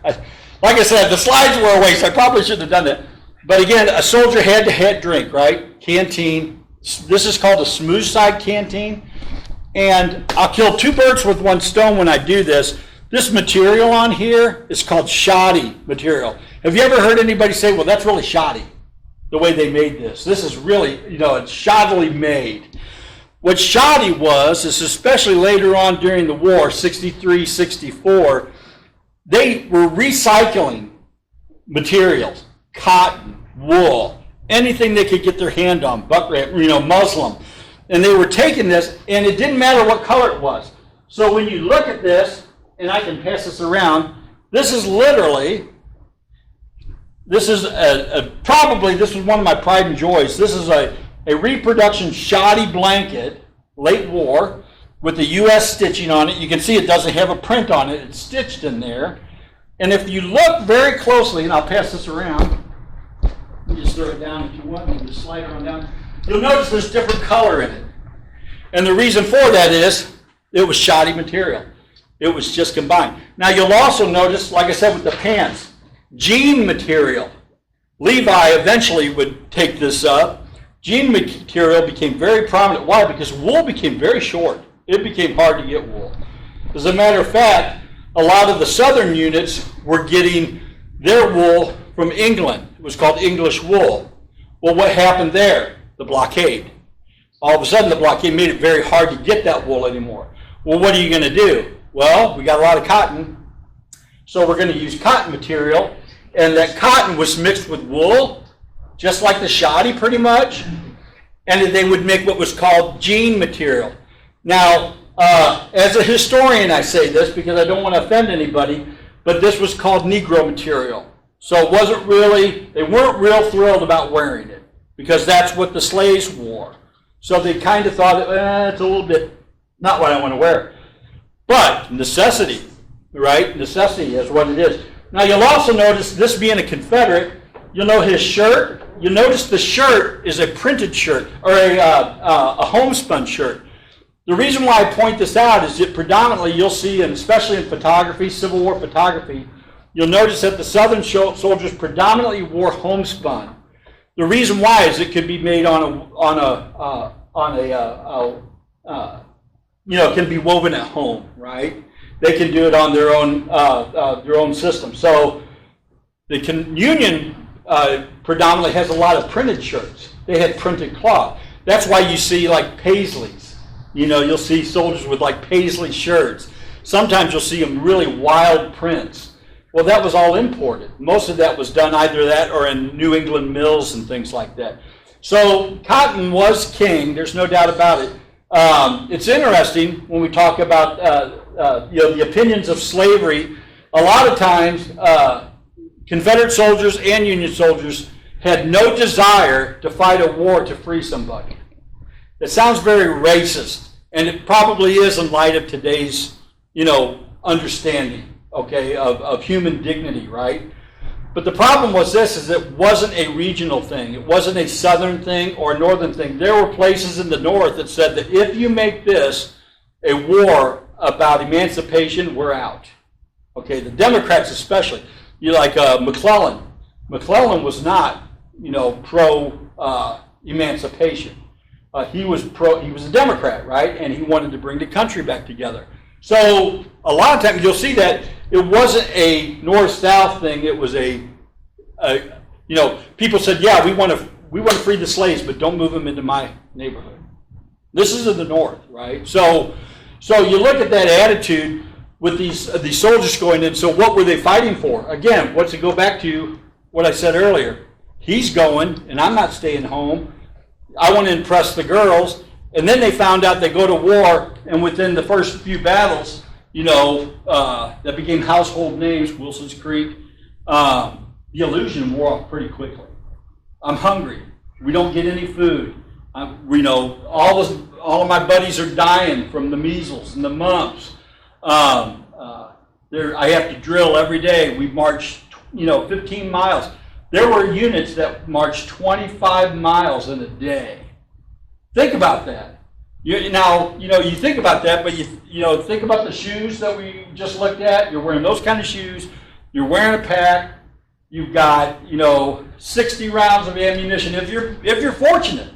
Like I said, the slides were a waste. I probably shouldn't have done that. But again, a soldier had to have drink, right? Canteen. This is called a smooth side canteen. And I'll kill two birds with one stone when I do this. This material on here is called shoddy material. Have you ever heard anybody say, well, that's really shoddy, the way they made this? This is really, it's shoddily made. What shoddy was, is especially later on during the war, 63, 64, they were recycling materials, cotton, wool, anything they could get their hand on, buckram, muslin. And they were taking this, and it didn't matter what color it was. So when you look at this, and I can pass this around, this is literally, this was one of my pride and joys. This is a reproduction shoddy blanket, late war, with the U.S. stitching on it. You can see it doesn't have a print on it. It's stitched in there. And if you look very closely, and I'll pass this around, you just throw it down if you want, you just slide it on down. You'll notice there's different color in it. And the reason for that is it was shoddy material. It was just combined. Now you'll also notice, like I said with the pants, jean material. Levi eventually would take this up. Jean material became very prominent. Why? Because wool became very short. It became hard to get wool. As a matter of fact, a lot of the southern units were getting their wool from England. It was called English wool. Well, what happened there? The blockade. All of a sudden, the blockade made it very hard to get that wool anymore. Well, what are you going to do? Well, we got a lot of cotton, so we're going to use cotton material, and that cotton was mixed with wool, just like the shoddy pretty much, and they would make what was called jean material. Now, as a historian, I say this because I don't want to offend anybody, but this was called Negro material. So it wasn't really, they weren't real thrilled about wearing it because that's what the slaves wore. So they kind of thought, it's a little bit not what I want to wear. But necessity, right? Necessity is what it is. Now you'll also notice, this being a Confederate, you'll know his shirt. You'll notice the shirt is a printed shirt or a homespun shirt. The reason why I point this out is that predominantly you'll see, and especially in photography, Civil War photography, you'll notice that the Southern soldiers predominantly wore homespun. The reason why is it could be made it can be woven at home, right? They can do it on their own system. So the Union predominantly has a lot of printed shirts. They had printed cloth. That's why you see like paisleys. You'll see soldiers with like paisley shirts. Sometimes you'll see them really wild prints. Well, that was all imported. Most of that was done either that or in New England mills and things like that. So cotton was king. There's no doubt about it. It's interesting when we talk about the opinions of slavery. A lot of times, Confederate soldiers and Union soldiers had no desire to fight a war to free somebody. It sounds very racist, and it probably is in light of today's, understanding, okay, of human dignity, right? But the problem was this, is it wasn't a regional thing. It wasn't a southern thing or a northern thing. There were places in the north that said that if you make this a war about emancipation, we're out. Okay, the Democrats especially. You like McClellan. McClellan was not, pro emancipation. He was a Democrat, right? And he wanted to bring the country back together. So a lot of times you'll see that it wasn't a north-south thing. It was people said, yeah, we want to free the slaves, but don't move them into my neighborhood. This is in the north, right? So you look at that attitude with these soldiers going in. So what were they fighting for? Again, what's it go back to what I said earlier? He's going, and I'm not staying home. I want to impress the girls. And then they found out they go to war, and within the first few battles, that became household names, Wilson's Creek, the illusion wore off pretty quickly. I'm hungry. We don't get any food. All of my buddies are dying from the measles and the mumps. I have to drill every day. We march, 15 miles. There were units that marched 25 miles in a day. Think about that. You think about that, but think about the shoes that we just looked at. You're wearing those kind of shoes. You're wearing a pack. You've got 60 rounds of ammunition if you're fortunate.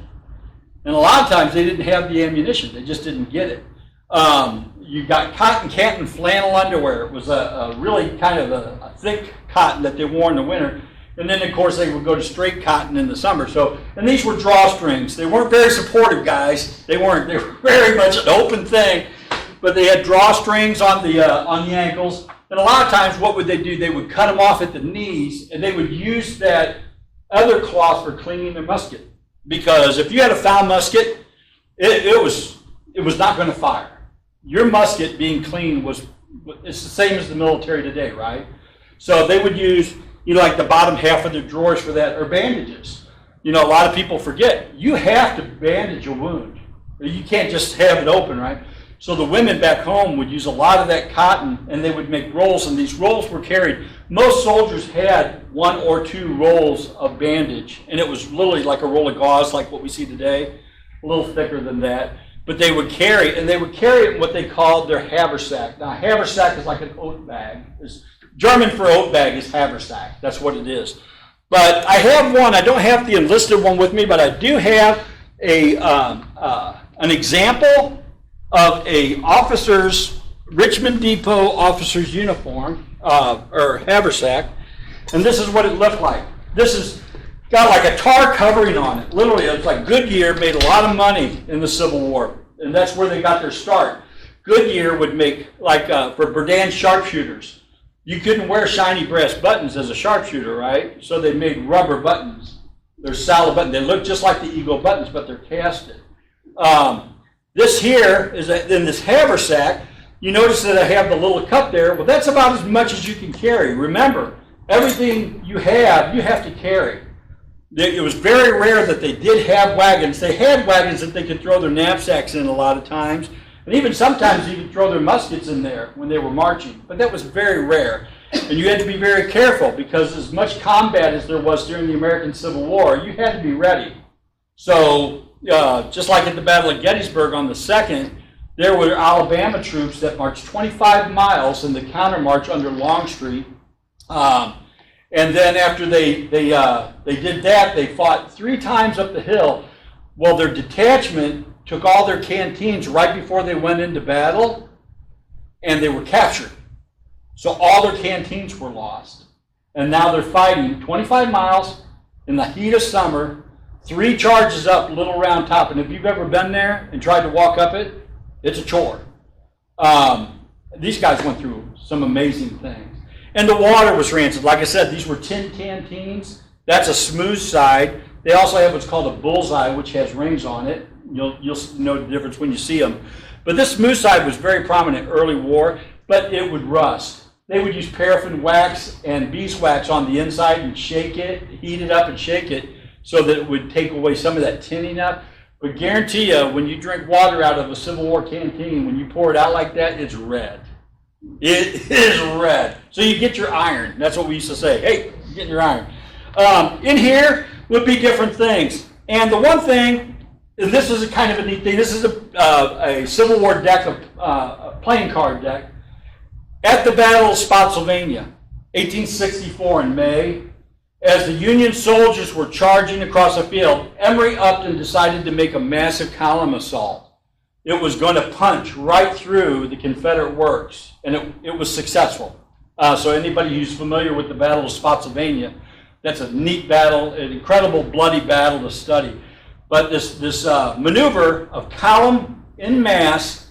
And a lot of times they didn't have the ammunition. They just didn't get it. You got cotton canton flannel underwear. It was a really kind of a thick cotton that they wore in the winter. And then, of course, they would go to straight cotton in the summer. And these were drawstrings. They weren't very supportive, guys. They were very much an open thing. But they had drawstrings on the ankles. And a lot of times, what would they do? They would cut them off at the knees, and they would use that other cloth for cleaning their musket. Because if you had a foul musket, it was not going to fire. Your musket being clean it's the same as the military today, right? So they would use like the bottom half of their drawers for that, or bandages. A lot of people forget, you have to bandage a wound. You can't just have it open, right? So the women back home would use a lot of that cotton, and they would make rolls, and these rolls were carried. Most soldiers had 1 or 2 rolls of bandage, and it was literally like a roll of gauze, like what we see today, a little thicker than that. But they would carry it in what they called their haversack. Now, haversack is like an oat bag. German for oat bag is haversack. That's what it is. But I have one. I don't have the enlisted one with me, but I do have an example of a officer's Richmond Depot officer's uniform or haversack, and this is what it looked like. This is got like a tar covering on it. Literally, it's like Goodyear made a lot of money in the Civil War, and that's where they got their start. Goodyear would make for Berdan sharpshooters. You couldn't wear shiny brass buttons as a sharpshooter, right? So they made rubber buttons. They're solid buttons. They look just like the Eagle buttons, but they're casted. This here is in this haversack. You notice that I have the little cup there. Well, that's about as much as you can carry. Remember, everything you have to carry. It was very rare that they did have wagons. They had wagons that they could throw their knapsacks in a lot of times, and even sometimes even throw their muskets in there when they were marching. But that was very rare. And you had to be very careful because as much combat as there was during the American Civil War, you had to be ready. So just like at the Battle of Gettysburg on the 2nd, there were Alabama troops that marched 25 miles in the countermarch under Longstreet. And then after they did that, they fought 3 times up the hill. Well, their detachment took all their canteens right before they went into battle, and they were captured. So all their canteens were lost. And now they're fighting 25 miles in the heat of summer, 3 charges up Little Round Top. And if you've ever been there and tried to walk up it, it's a chore. These guys went through some amazing things. And the water was rancid. Like I said, these were tin canteens. That's a smooth side. They also have what's called a bullseye, which has rings on it. You'll know the difference when you see them. But this smooth side was very prominent early war, but it would rust. They would use paraffin wax and beeswax on the inside and shake it, heat it up and shake it so that it would take away some of that tinning up. But guarantee you, when you drink water out of a Civil War canteen, when you pour it out like that, it's red. It is red. So you get your iron. That's what we used to say. Hey, you're getting your iron. In here would be different things. And the one thing, and this is a kind of a neat thing, this is a Civil War deck, a playing card deck. At the Battle of Spotsylvania, 1864 in May, as the Union soldiers were charging across the field, Emory Upton decided to make a massive column assault. It was going to punch right through the Confederate works, and it was successful. So anybody who's familiar with the Battle of Spotsylvania, that's a neat battle, an incredible bloody battle to study. But this maneuver of column en masse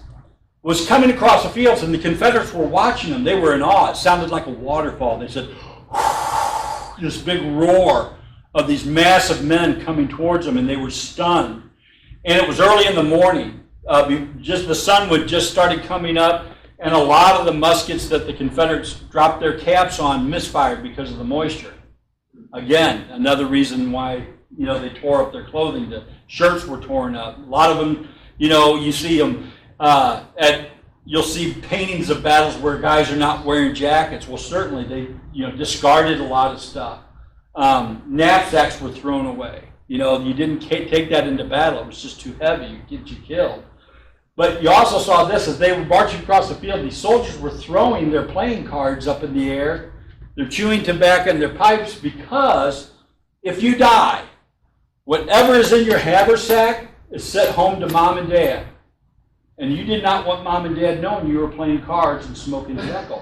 was coming across the fields, and the Confederates were watching them. They were in awe. It sounded like a waterfall. They said, this big roar of these massive men coming towards them, and they were stunned. And it was early in the morning. Just the sun would just started coming up, and a lot of the muskets that the Confederates dropped their caps on misfired because of the moisture. Again, another reason why they tore up their clothing. The shirts were torn up. A lot of them, you see them you'll see paintings of battles where guys are not wearing jackets. Well, certainly they discarded a lot of stuff. Knapsacks were thrown away. You didn't take that into battle. It was just too heavy. It'd get you killed. But you also saw this as they were marching across the field. These soldiers were throwing their playing cards up in the air. They're chewing tobacco in their pipes because if you die, whatever is in your haversack is sent home to mom and dad. And you did not want mom and dad knowing you were playing cards and smoking tobacco.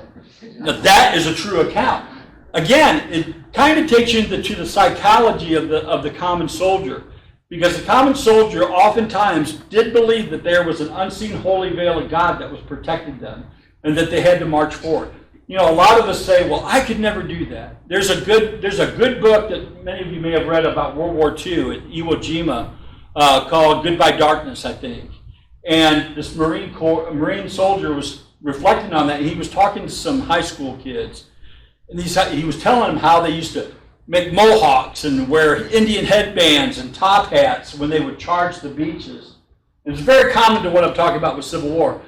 Now that is a true account. Again, it kind of takes you into the psychology of the common soldier, because the common soldier oftentimes did believe that there was an unseen holy veil of God that was protecting them, and that they had to march forward. A lot of us say, "Well, I could never do that." There's a good book that many of you may have read about World War II at Iwo Jima called "Goodbye Darkness," I think. And this Marine soldier was reflecting on that. And he was talking to some high school kids. And he was telling them how they used to make mohawks and wear Indian headbands and top hats when they would charge the beaches. It was very common to what I'm talking about with Civil War.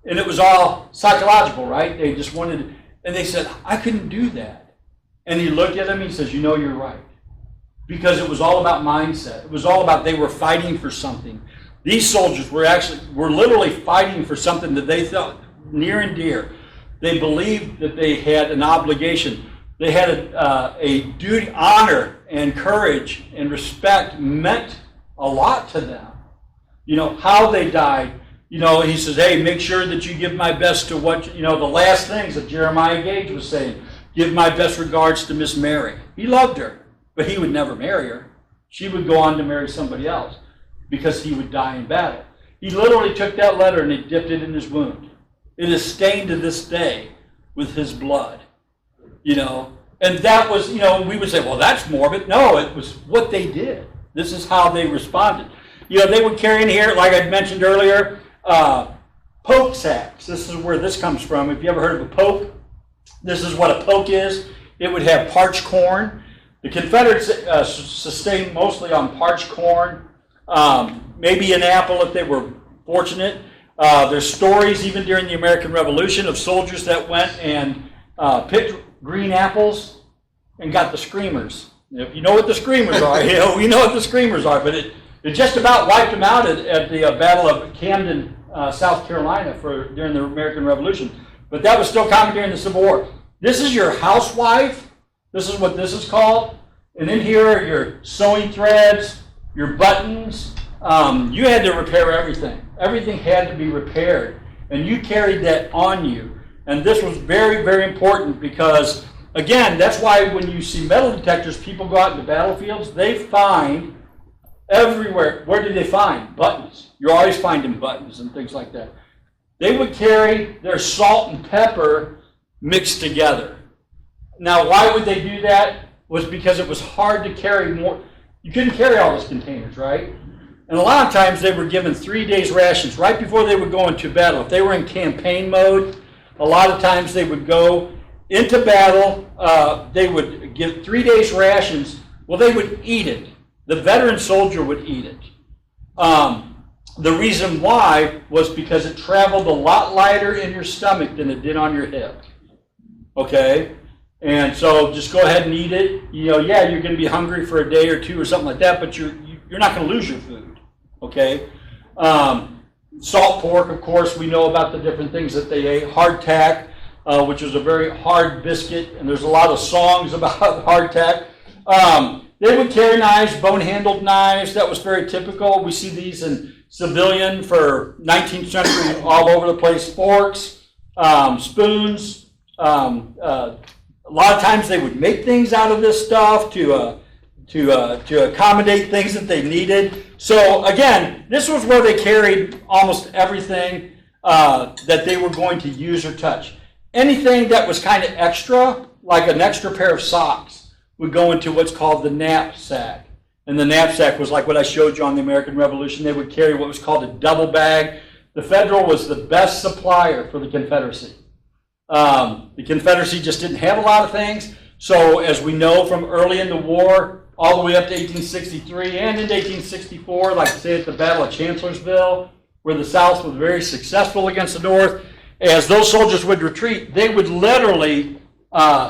And it was all psychological, right? They just wanted, and they said, "I couldn't do that." And he looked at him and he says, "You're right." Because it was all about mindset. It was all about they were fighting for something. These soldiers were literally fighting for something that they thought near and dear. They believed that they had an obligation. They had a duty, honor, and courage and respect meant a lot to them. How they died. He says, "Hey, make sure that you give my best to what, the last things that Jeremiah Gage was saying. Give my best regards to Miss Mary." He loved her, but he would never marry her. She would go on to marry somebody else because he would die in battle. He literally took that letter and he dipped it in his wound. It is stained to this day with his blood, And that was, we would say, "Well, that's morbid." No, it was what they did. This is how they responded. They would carry in here, like I mentioned earlier, poke sacks. This is where this comes from. If you ever heard of a poke, this is what a poke is. It would have parched corn. The Confederates sustained mostly on parched corn, maybe an apple if they were fortunate. There's stories even during the American Revolution of soldiers that went and picked green apples and got the screamers. If you know what the screamers are, we know what the screamers are, but it just about wiped them out at the Battle of Camden, South Carolina during the American Revolution. But that was still common during the Civil War. This is your housewife. This is what this is called. And in here are your sewing threads, your buttons. You had to repair everything. Everything had to be repaired. And you carried that on you. And this was very, very important because, again, that's why when you see metal detectors, people go out into battlefields, they find everywhere. Where do they find? Buttons. You're always finding buttons and things like that. They would carry their salt and pepper mixed together. Now, why would they do that? Was because it was hard to carry more. You couldn't carry all those containers, right? And a lot of times they were given 3 days rations right before they would go into battle. If they were in campaign mode, a lot of times they would go into battle. They would give 3 days rations. Well, they would eat it. The veteran soldier would eat it. The reason why was because it traveled a lot lighter in your stomach than it did on your hip. Okay? And so just go ahead and eat it. Yeah, you're going to be hungry for a day or two or something like that, but you're not going to lose your food. Okay? Salt pork, of course, we know about the different things that they ate. Hardtack, which was a very hard biscuit, and there's a lot of songs about hardtack. They would carry knives, bone-handled knives. That was very typical. We see these in civilian for 19th century all over the place. Forks, spoons. A lot of times they would make things out of this stuff to accommodate things that they needed. So again, this was where they carried almost everything that they were going to use or touch. Anything that was kind of extra, like an extra pair of socks, would go into what's called the knapsack. And the knapsack was like what I showed you on the American Revolution. They would carry what was called a double bag. The Federal was the best supplier for the Confederacy. The Confederacy just didn't have a lot of things. So as we know from early in the war, all the way up to 1863 and into 1864, like say at the Battle of Chancellorsville, where the South was very successful against the North, as those soldiers would retreat, they would literally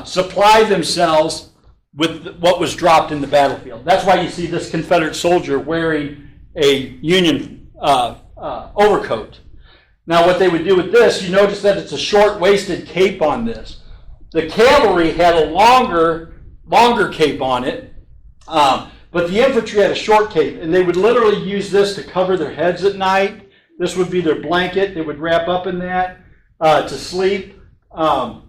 supply themselves with what was dropped in the battlefield. That's why you see this Confederate soldier wearing a Union overcoat. Now what they would do with this, you notice that it's a short-waisted cape on this. The cavalry had a longer cape on it, but the infantry had a short cape, and they would literally use this to cover their heads at night. This would be their blanket. They would wrap up in that to sleep, and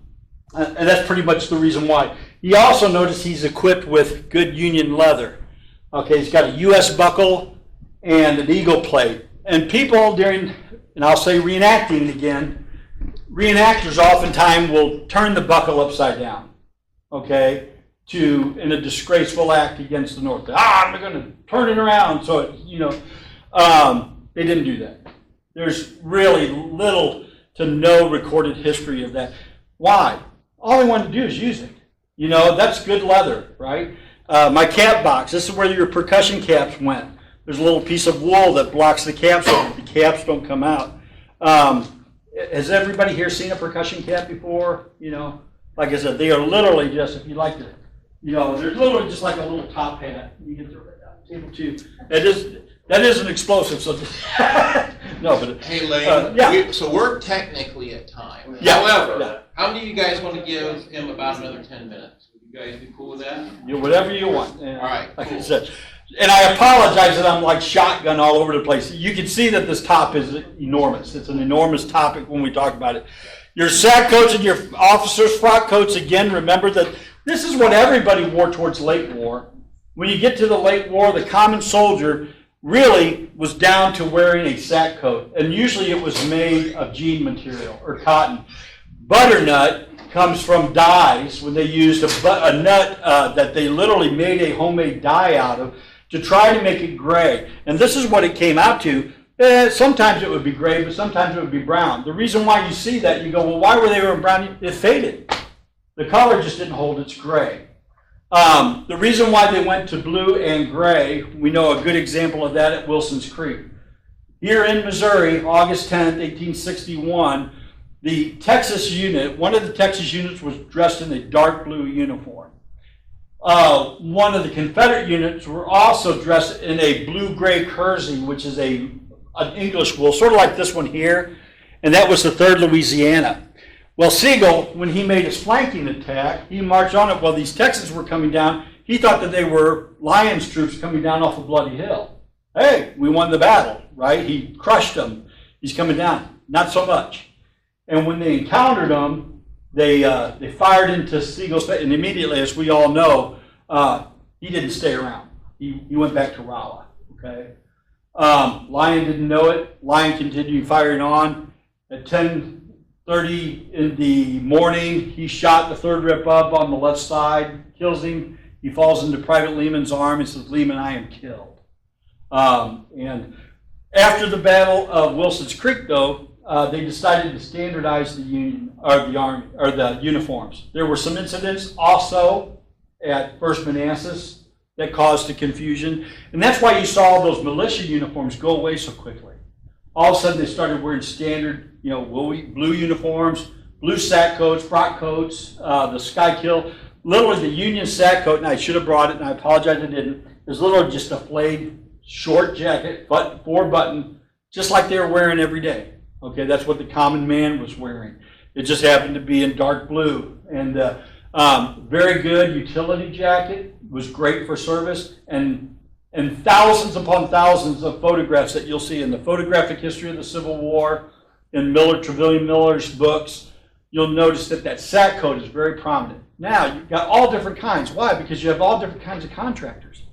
that's pretty much the reason why. You also notice he's equipped with good Union leather. Okay, he's got a U.S. buckle and an eagle plate. And people during, and I'll say reenacting again, reenactors oftentimes will turn the buckle upside down, okay, in a disgraceful act against the North. I'm going to turn it around. So, they didn't do that. There's really little to no recorded history of that. Why? All they wanted to do is use it. That's good leather, right? My cap box, this is where your percussion caps went. There's a little piece of wool that blocks the caps so that the caps don't come out. Has everybody here seen a percussion cap before? Like I said, they are literally just, if you like to, they're literally just like a little top hat. You can throw it down table two. That is an explosive, so no, but hey, Layne, yeah. So we're technically at time. Yeah. However, how do you guys want to give him about another 10 minutes? Would you guys be cool with that? Whatever you want. And, all right. Like I said, and I apologize that I'm like shotgun all over the place. You can see that this top is enormous. It's an enormous topic when we talk about it. Your sack coats and your officers' frock coats, again, remember that this is what everybody wore towards late war. When you get to the late war, the common soldier really was down to wearing a sack coat, and usually it was made of jean material or cotton. Butternut comes from dyes, when they used a nut that they literally made a homemade dye out of to try to make it gray. And this is what it came out to. Sometimes it would be gray, but sometimes it would be brown. The reason why you see that, you go, well, why were they wearing brown? It faded. The color just didn't hold its gray. The reason why they went to blue and gray, we know a good example of that at Wilson's Creek. Here in Missouri, August 10th, 1861, the Texas unit, one of the Texas units was dressed in a dark blue uniform. One of the Confederate units were also dressed in a blue-gray kersey, which is an English wool, sort of like this one here, and that was the 3rd Louisiana. Well, Sigel, when he made his flanking attack, he marched on it while these Texans were coming down. He thought that they were Lyon's troops coming down off of Bloody Hill. Hey, we won the battle, right? He crushed them. He's coming down. Not so much. And when they encountered them, they fired into Sigel's face, and immediately, as we all know, he didn't stay around. He went back to Rolla, okay? Lyon didn't know it. Lyon continued firing on. At 10:30 in the morning, he shot the 3rd rip up on the left side, kills him. He falls into Private Lehman's arm and says, "Lehman, I am killed." And after the Battle of Wilson's Creek, though, they decided to standardize the the uniforms. There were some incidents also at First Manassas that caused the confusion, and that's why you saw those militia uniforms go away so quickly. All of a sudden, they started wearing standard, blue uniforms, blue sack coats, frock coats, the Skykill. Literally, the Union sack coat, and I should have brought it, and I apologize I didn't. It was literally just a flayed short jacket, 4-button, just like they were wearing every day. Okay, that's what the common man was wearing. It just happened to be in dark blue. And very good utility jacket, was great for service, and thousands upon thousands of photographs that you'll see in the photographic history of the Civil War, in Trevelyan Miller's books, you'll notice that sack coat is very prominent. Now, you've got all different kinds. Why? Because you have all different kinds of contractors.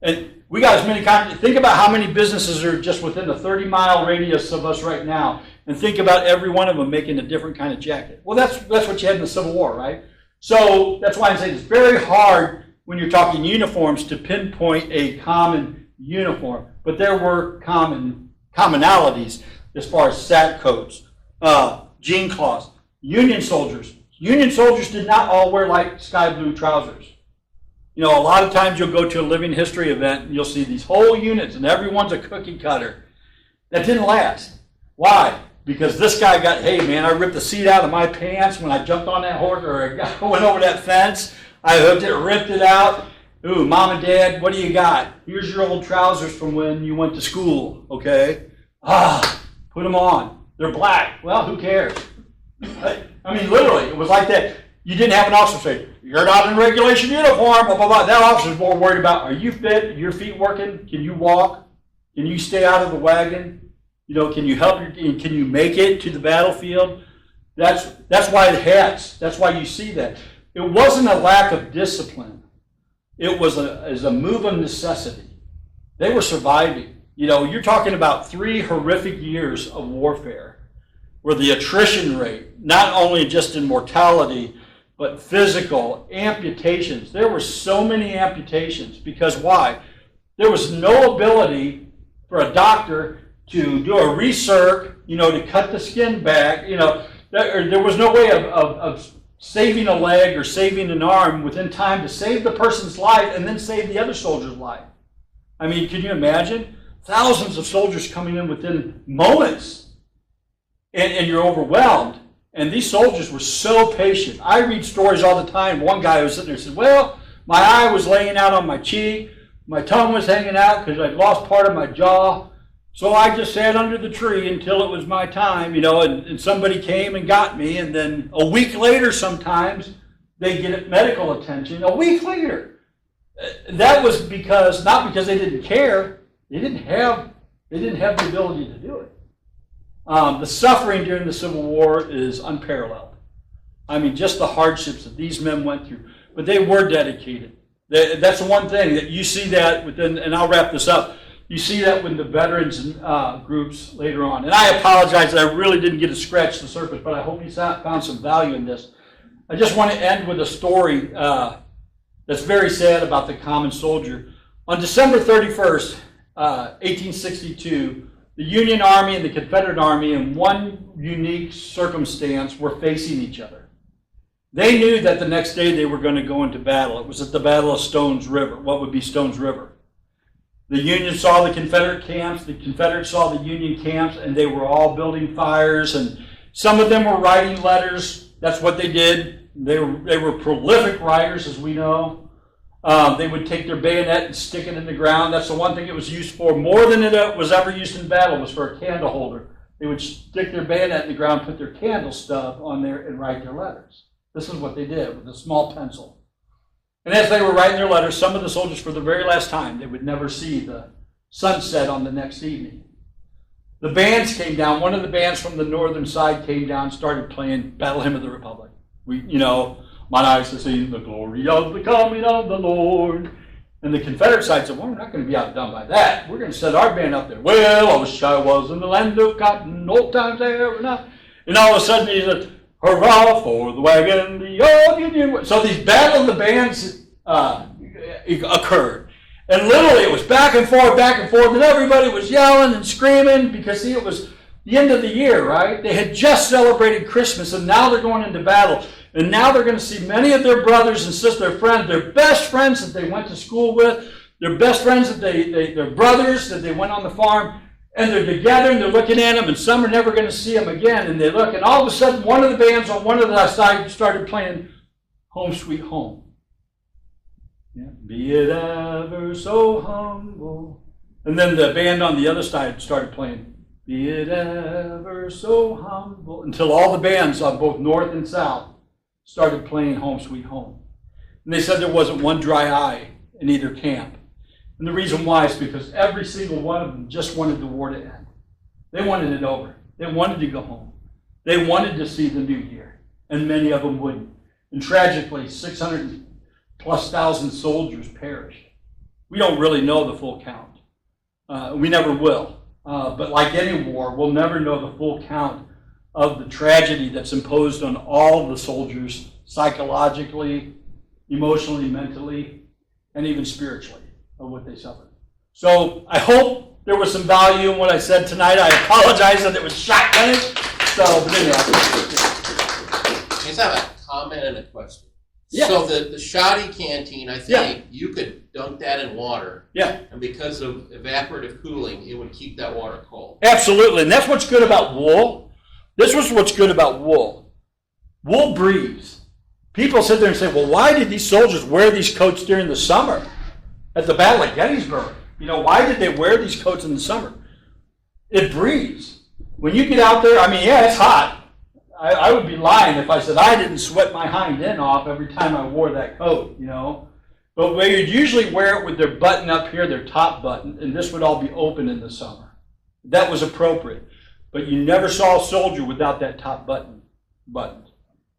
And we got as many contractors. Think about how many businesses are just within the 30-mile radius of us right now, and think about every one of them making a different kind of jacket. Well, that's what you had in the Civil War, right? So that's why I'm saying it's very hard when you're talking uniforms to pinpoint a common uniform, but there were commonalities as far as sack coats, jean cloths. Union soldiers did not all wear like sky blue trousers. A lot of times you'll go to a living history event and you'll see these whole units and everyone's a cookie cutter. That didn't last. Why? Because this guy hey man, I ripped the seat out of my pants when I jumped on that horse, or I went over that fence. I hooked it, ripped it out. Ooh, Mom and Dad, what do you got? Here's your old trousers from when you went to school, okay? Put them on. They're black. Well, who cares? I mean, literally, it was like that. You didn't have an officer say, "You're not in regulation uniform," blah, blah, blah. That officer's more worried about, are you fit? Are your feet working? Can you walk? Can you stay out of the wagon? Can you can you make it to the battlefield? That's why the hats, that's why you see that. It wasn't a lack of discipline. It was a move of necessity. They were surviving. You're talking about 3 horrific years of warfare where the attrition rate, not only just in mortality, but physical amputations. There were so many amputations because why? There was no ability for a doctor to do a recirc, to cut the skin back. There was no way of saving a leg or saving an arm within time to save the person's life and then save the other soldier's life. I mean, can you imagine? Thousands of soldiers coming in within moments, and you're overwhelmed. And these soldiers were so patient. I read stories all the time. One guy was sitting there and said, "Well, my eye was laying out on my cheek, my tongue was hanging out because I'd lost part of my jaw. So I just sat under the tree until it was my time, and somebody came and got me, and then a week later sometimes they get medical attention. A week later. That was not because they didn't care, they didn't have the ability to do it. The suffering during the Civil War is unparalleled. I mean, just the hardships that these men went through, but they were dedicated. That's the one thing that you see that within, and I'll wrap this up. You see that with the veterans groups later on. And I apologize that I really didn't get to scratch the surface, but I hope you found some value in this. I just want to end with a story that's very sad about the common soldier. On December 31st, 1862, the Union Army and the Confederate Army, in one unique circumstance, were facing each other. They knew that the next day they were going to go into battle. It was at the Battle of Stones River, what would be Stones River. The Union saw the Confederate camps, the Confederates saw the Union camps, and they were all building fires, and some of them were writing letters. That's what they did. They were prolific writers, as we know. They would take their bayonet and stick it in the ground. That's the one thing it was used for, more than it was ever used in battle, was for a candle holder. They would stick their bayonet in the ground, put their candle stub on there, and write their letters. This is what they did with a small pencil. And as they were writing their letters, some of the soldiers, for the very last time, they would never see the sunset on the next evening. The bands came down. One of the bands from the northern side came down and started playing Battle Hymn of the Republic. Mine eyes to see the glory of the coming of the Lord. And the Confederate side said, well, we're not going to be outdone by that. We're going to set our band up there. Well, I wish I was in the land of cotton, old times there and now. And all of a sudden he said, hurrah for the wagon, the old Union. So these battle of the bands occurred. And literally it was back and forth, and everybody was yelling and screaming because, see, it was the end of the year, right? They had just celebrated Christmas, and now they're going into battle. And now they're going to see many of their brothers and sisters, their friends, their best friends that they went to school with, their best friends that their brothers that they went on the farm, and they're together and they're looking at them, and some are never going to see them again. And they look, and all of a sudden, one of the bands on one of the sides started playing Home Sweet Home. Yeah. Be it ever so humble. And then the band on the other side started playing Be it ever so humble, until all the bands on both north and south started playing Home Sweet Home. And they said there wasn't one dry eye in either camp. And the reason why is because every single one of them just wanted the war to end. They wanted it over. They wanted to go home. They wanted to see the new year. And many of them wouldn't. And tragically, 600,000+ soldiers perished. We don't really know the full count. We never will. But like any war, we'll never know the full count of the tragedy that's imposed on all the soldiers, psychologically, emotionally, mentally, and even spiritually, of what they suffered. So I hope there was some value in what I said tonight. I apologize that it was shotgunned. So, but anyhow. I just have a comment and a question. Yeah. So the shoddy canteen, I think you could dunk that in water. Yeah. And because of evaporative cooling, it would keep that water cold. Absolutely. And that's what's good about wool. This was what's good about wool. Wool breathes. People sit there and say, well, why did these soldiers wear these coats during the summer at the Battle of Gettysburg? Why did they wear these coats in the summer? It breathes. When you get out there, it's hot. I would be lying if I said I didn't sweat my hind end off every time I wore that coat, But they would usually wear it with their button up here, their top button, and this would all be open in the summer. That was appropriate. But you never saw a soldier without that top button.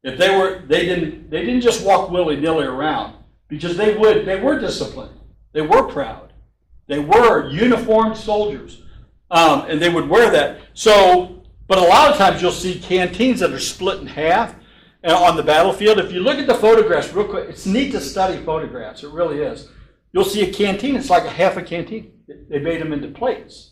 If they didn't just walk willy-nilly around, because they were disciplined. They were proud. They were uniformed soldiers. And they would wear that. But a lot of times you'll see canteens that are split in half on the battlefield. If you look at the photographs real quick, it's neat to study photographs. It really is. You'll see a canteen. It's like a half a canteen. They made them into plates.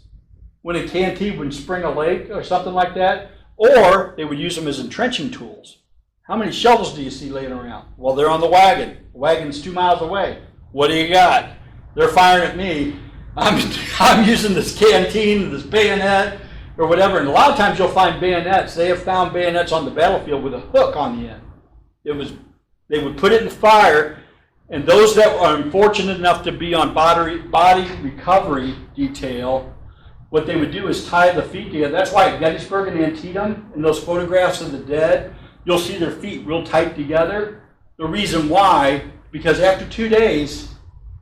When a canteen would spring a lake or something like that, or they would use them as entrenching tools. How many shovels do you see laying around? Well, they're on the wagon. The wagon's 2 miles away. What do you got? They're firing at me. I'm using this canteen, this bayonet, or whatever. And a lot of times you'll find bayonets. They have found bayonets on the battlefield with a hook on the end. They would put it in fire, and those that are unfortunate enough to be on body recovery detail, what they would do is tie the feet together. That's why at Gettysburg and Antietam, in those photographs of the dead, you'll see their feet real tight together. The reason why, because after 2 days,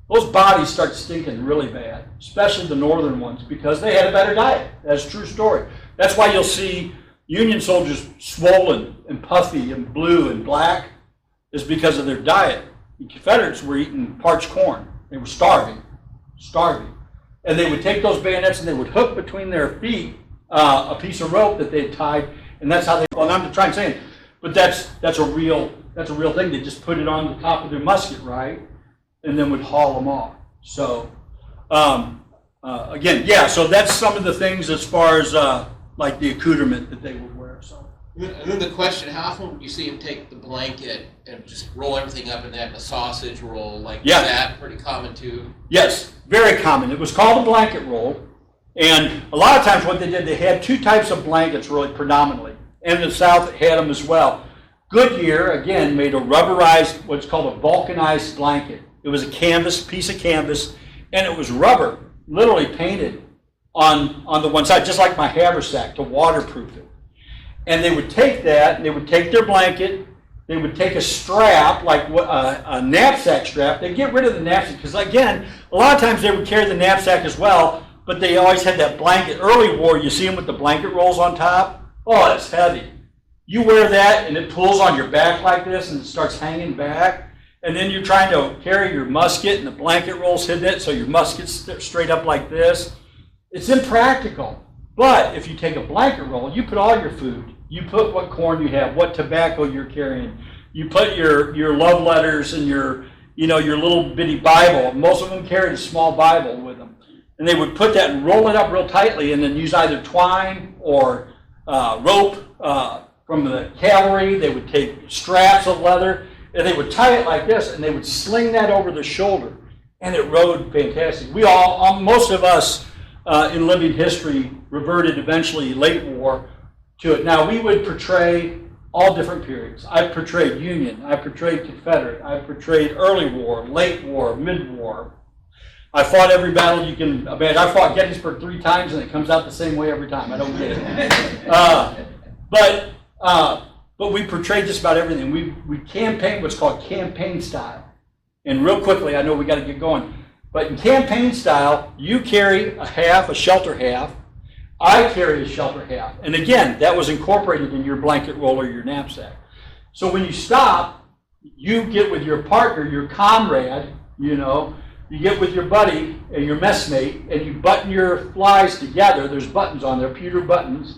those bodies start stinking really bad, especially the northern ones, because they had a better diet. That's a true story. That's why you'll see Union soldiers swollen and puffy and blue and black, is because of their diet. The Confederates were eating parched corn. They were starving. And they would take those bayonets and they would hook between their feet a piece of rope that they had tied, and that's how they, well, I'm trying to say it, but that's a real thing. They just put it on the top of their musket, right? And then would haul them off. So, again, so that's some of the things as far as like the accoutrement that they would wear. So, And then the question, how often would you see him take the blanket and just roll everything up in that, and a sausage roll, like Yeah. that? Pretty common too. Yes, very common. It was called a blanket roll. And a lot of times what they did, they had two types of blankets really predominantly. And the South had them as well. Goodyear, again, made a rubberized, what's called a vulcanized blanket. It was a piece of canvas, and it was rubber, literally painted on the one side, just like my haversack, to waterproof it. And they would take that, and they would take their blanket, they would take a strap, like a knapsack strap. They'd get rid of the knapsack, because again, a lot of times they would carry the knapsack as well, but they always had that blanket. Early war, you see them with the blanket rolls on top. Oh, it's heavy. You wear that, and it pulls on your back like this, and it starts hanging back. And then you're trying to carry your musket, and the blanket rolls hidden it, so your musket's straight up like this. It's impractical. But if you take a blanket roll, you put all your food. You put what corn you have, what tobacco you're carrying. You put your love letters and your little bitty Bible. Most of them carried a small Bible with them. And they would put that and roll it up real tightly, and then use either twine or rope from the cavalry. They would take straps of leather, and they would tie it like this, and they would sling that over their shoulder. And it rode fantastic. We most of us in living history reverted eventually late war to it. Now, we would portray all different periods. I portrayed Union, I portrayed Confederate, I portrayed early war, late war, mid-war. I fought every battle you can imagine. I fought Gettysburg 3 times, and it comes out the same way every time. I don't get it. But we portrayed just about everything. We campaigned what's called campaign style. And real quickly, I know we got to get going. But in campaign style, you carry a half, a shelter half. I carry a shelter half. And again, that was incorporated in your blanket roll or your knapsack. So when you stop, you get with your partner, your comrade, you get with your buddy and your messmate, and you button your flies together. There's buttons on there, pewter buttons.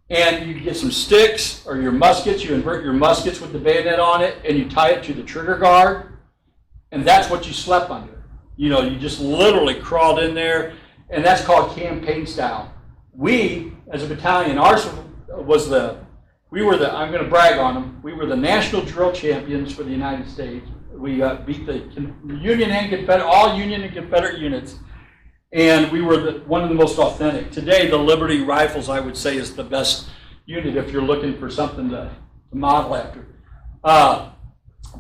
And you get some sticks or your muskets. You invert your muskets with the bayonet on it, and you tie it to the trigger guard. And that's what you slept under. You just literally crawled in there, and that's called campaign style. We, as a battalion, ours was I'm going to brag on them, we were the national drill champions for the United States. We beat the Union and Confederate, all Union and Confederate units, and we were one of the most authentic. Today, the Liberty Rifles, I would say, is the best unit if you're looking for something to model after.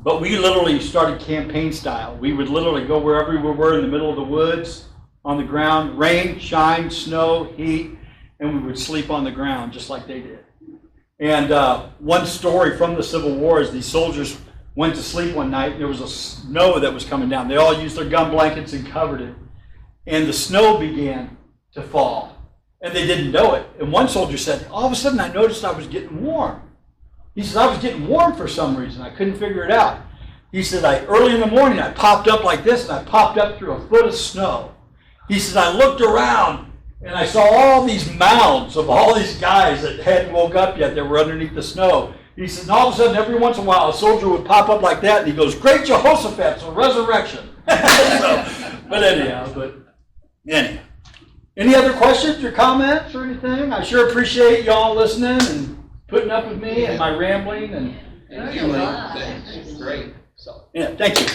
But we literally started campaign style. We would literally go wherever we were in the middle of the woods, on the ground, rain, shine, snow, heat, and we would sleep on the ground just like they did. And one story from the Civil War is these soldiers went to sleep one night, and there was a snow that was coming down. They all used their gun blankets and covered it. And the snow began to fall, and they didn't know it. And one soldier said, all of a sudden I noticed I was getting warm. He said, I was getting warm for some reason. I couldn't figure it out. He said, early in the morning, I popped up like this, and I popped up through a foot of snow. He said, I looked around, and I saw all these mounds of all these guys that hadn't woke up yet that were underneath the snow. He said, and all of a sudden, every once in a while, a soldier would pop up like that, and he goes, Great Jehoshaphat, so resurrection. But anyhow. Any other questions or comments or anything? I sure appreciate y'all listening and putting up with me and my rambling. And Thank you. Thanks. Great. yeah, thank you.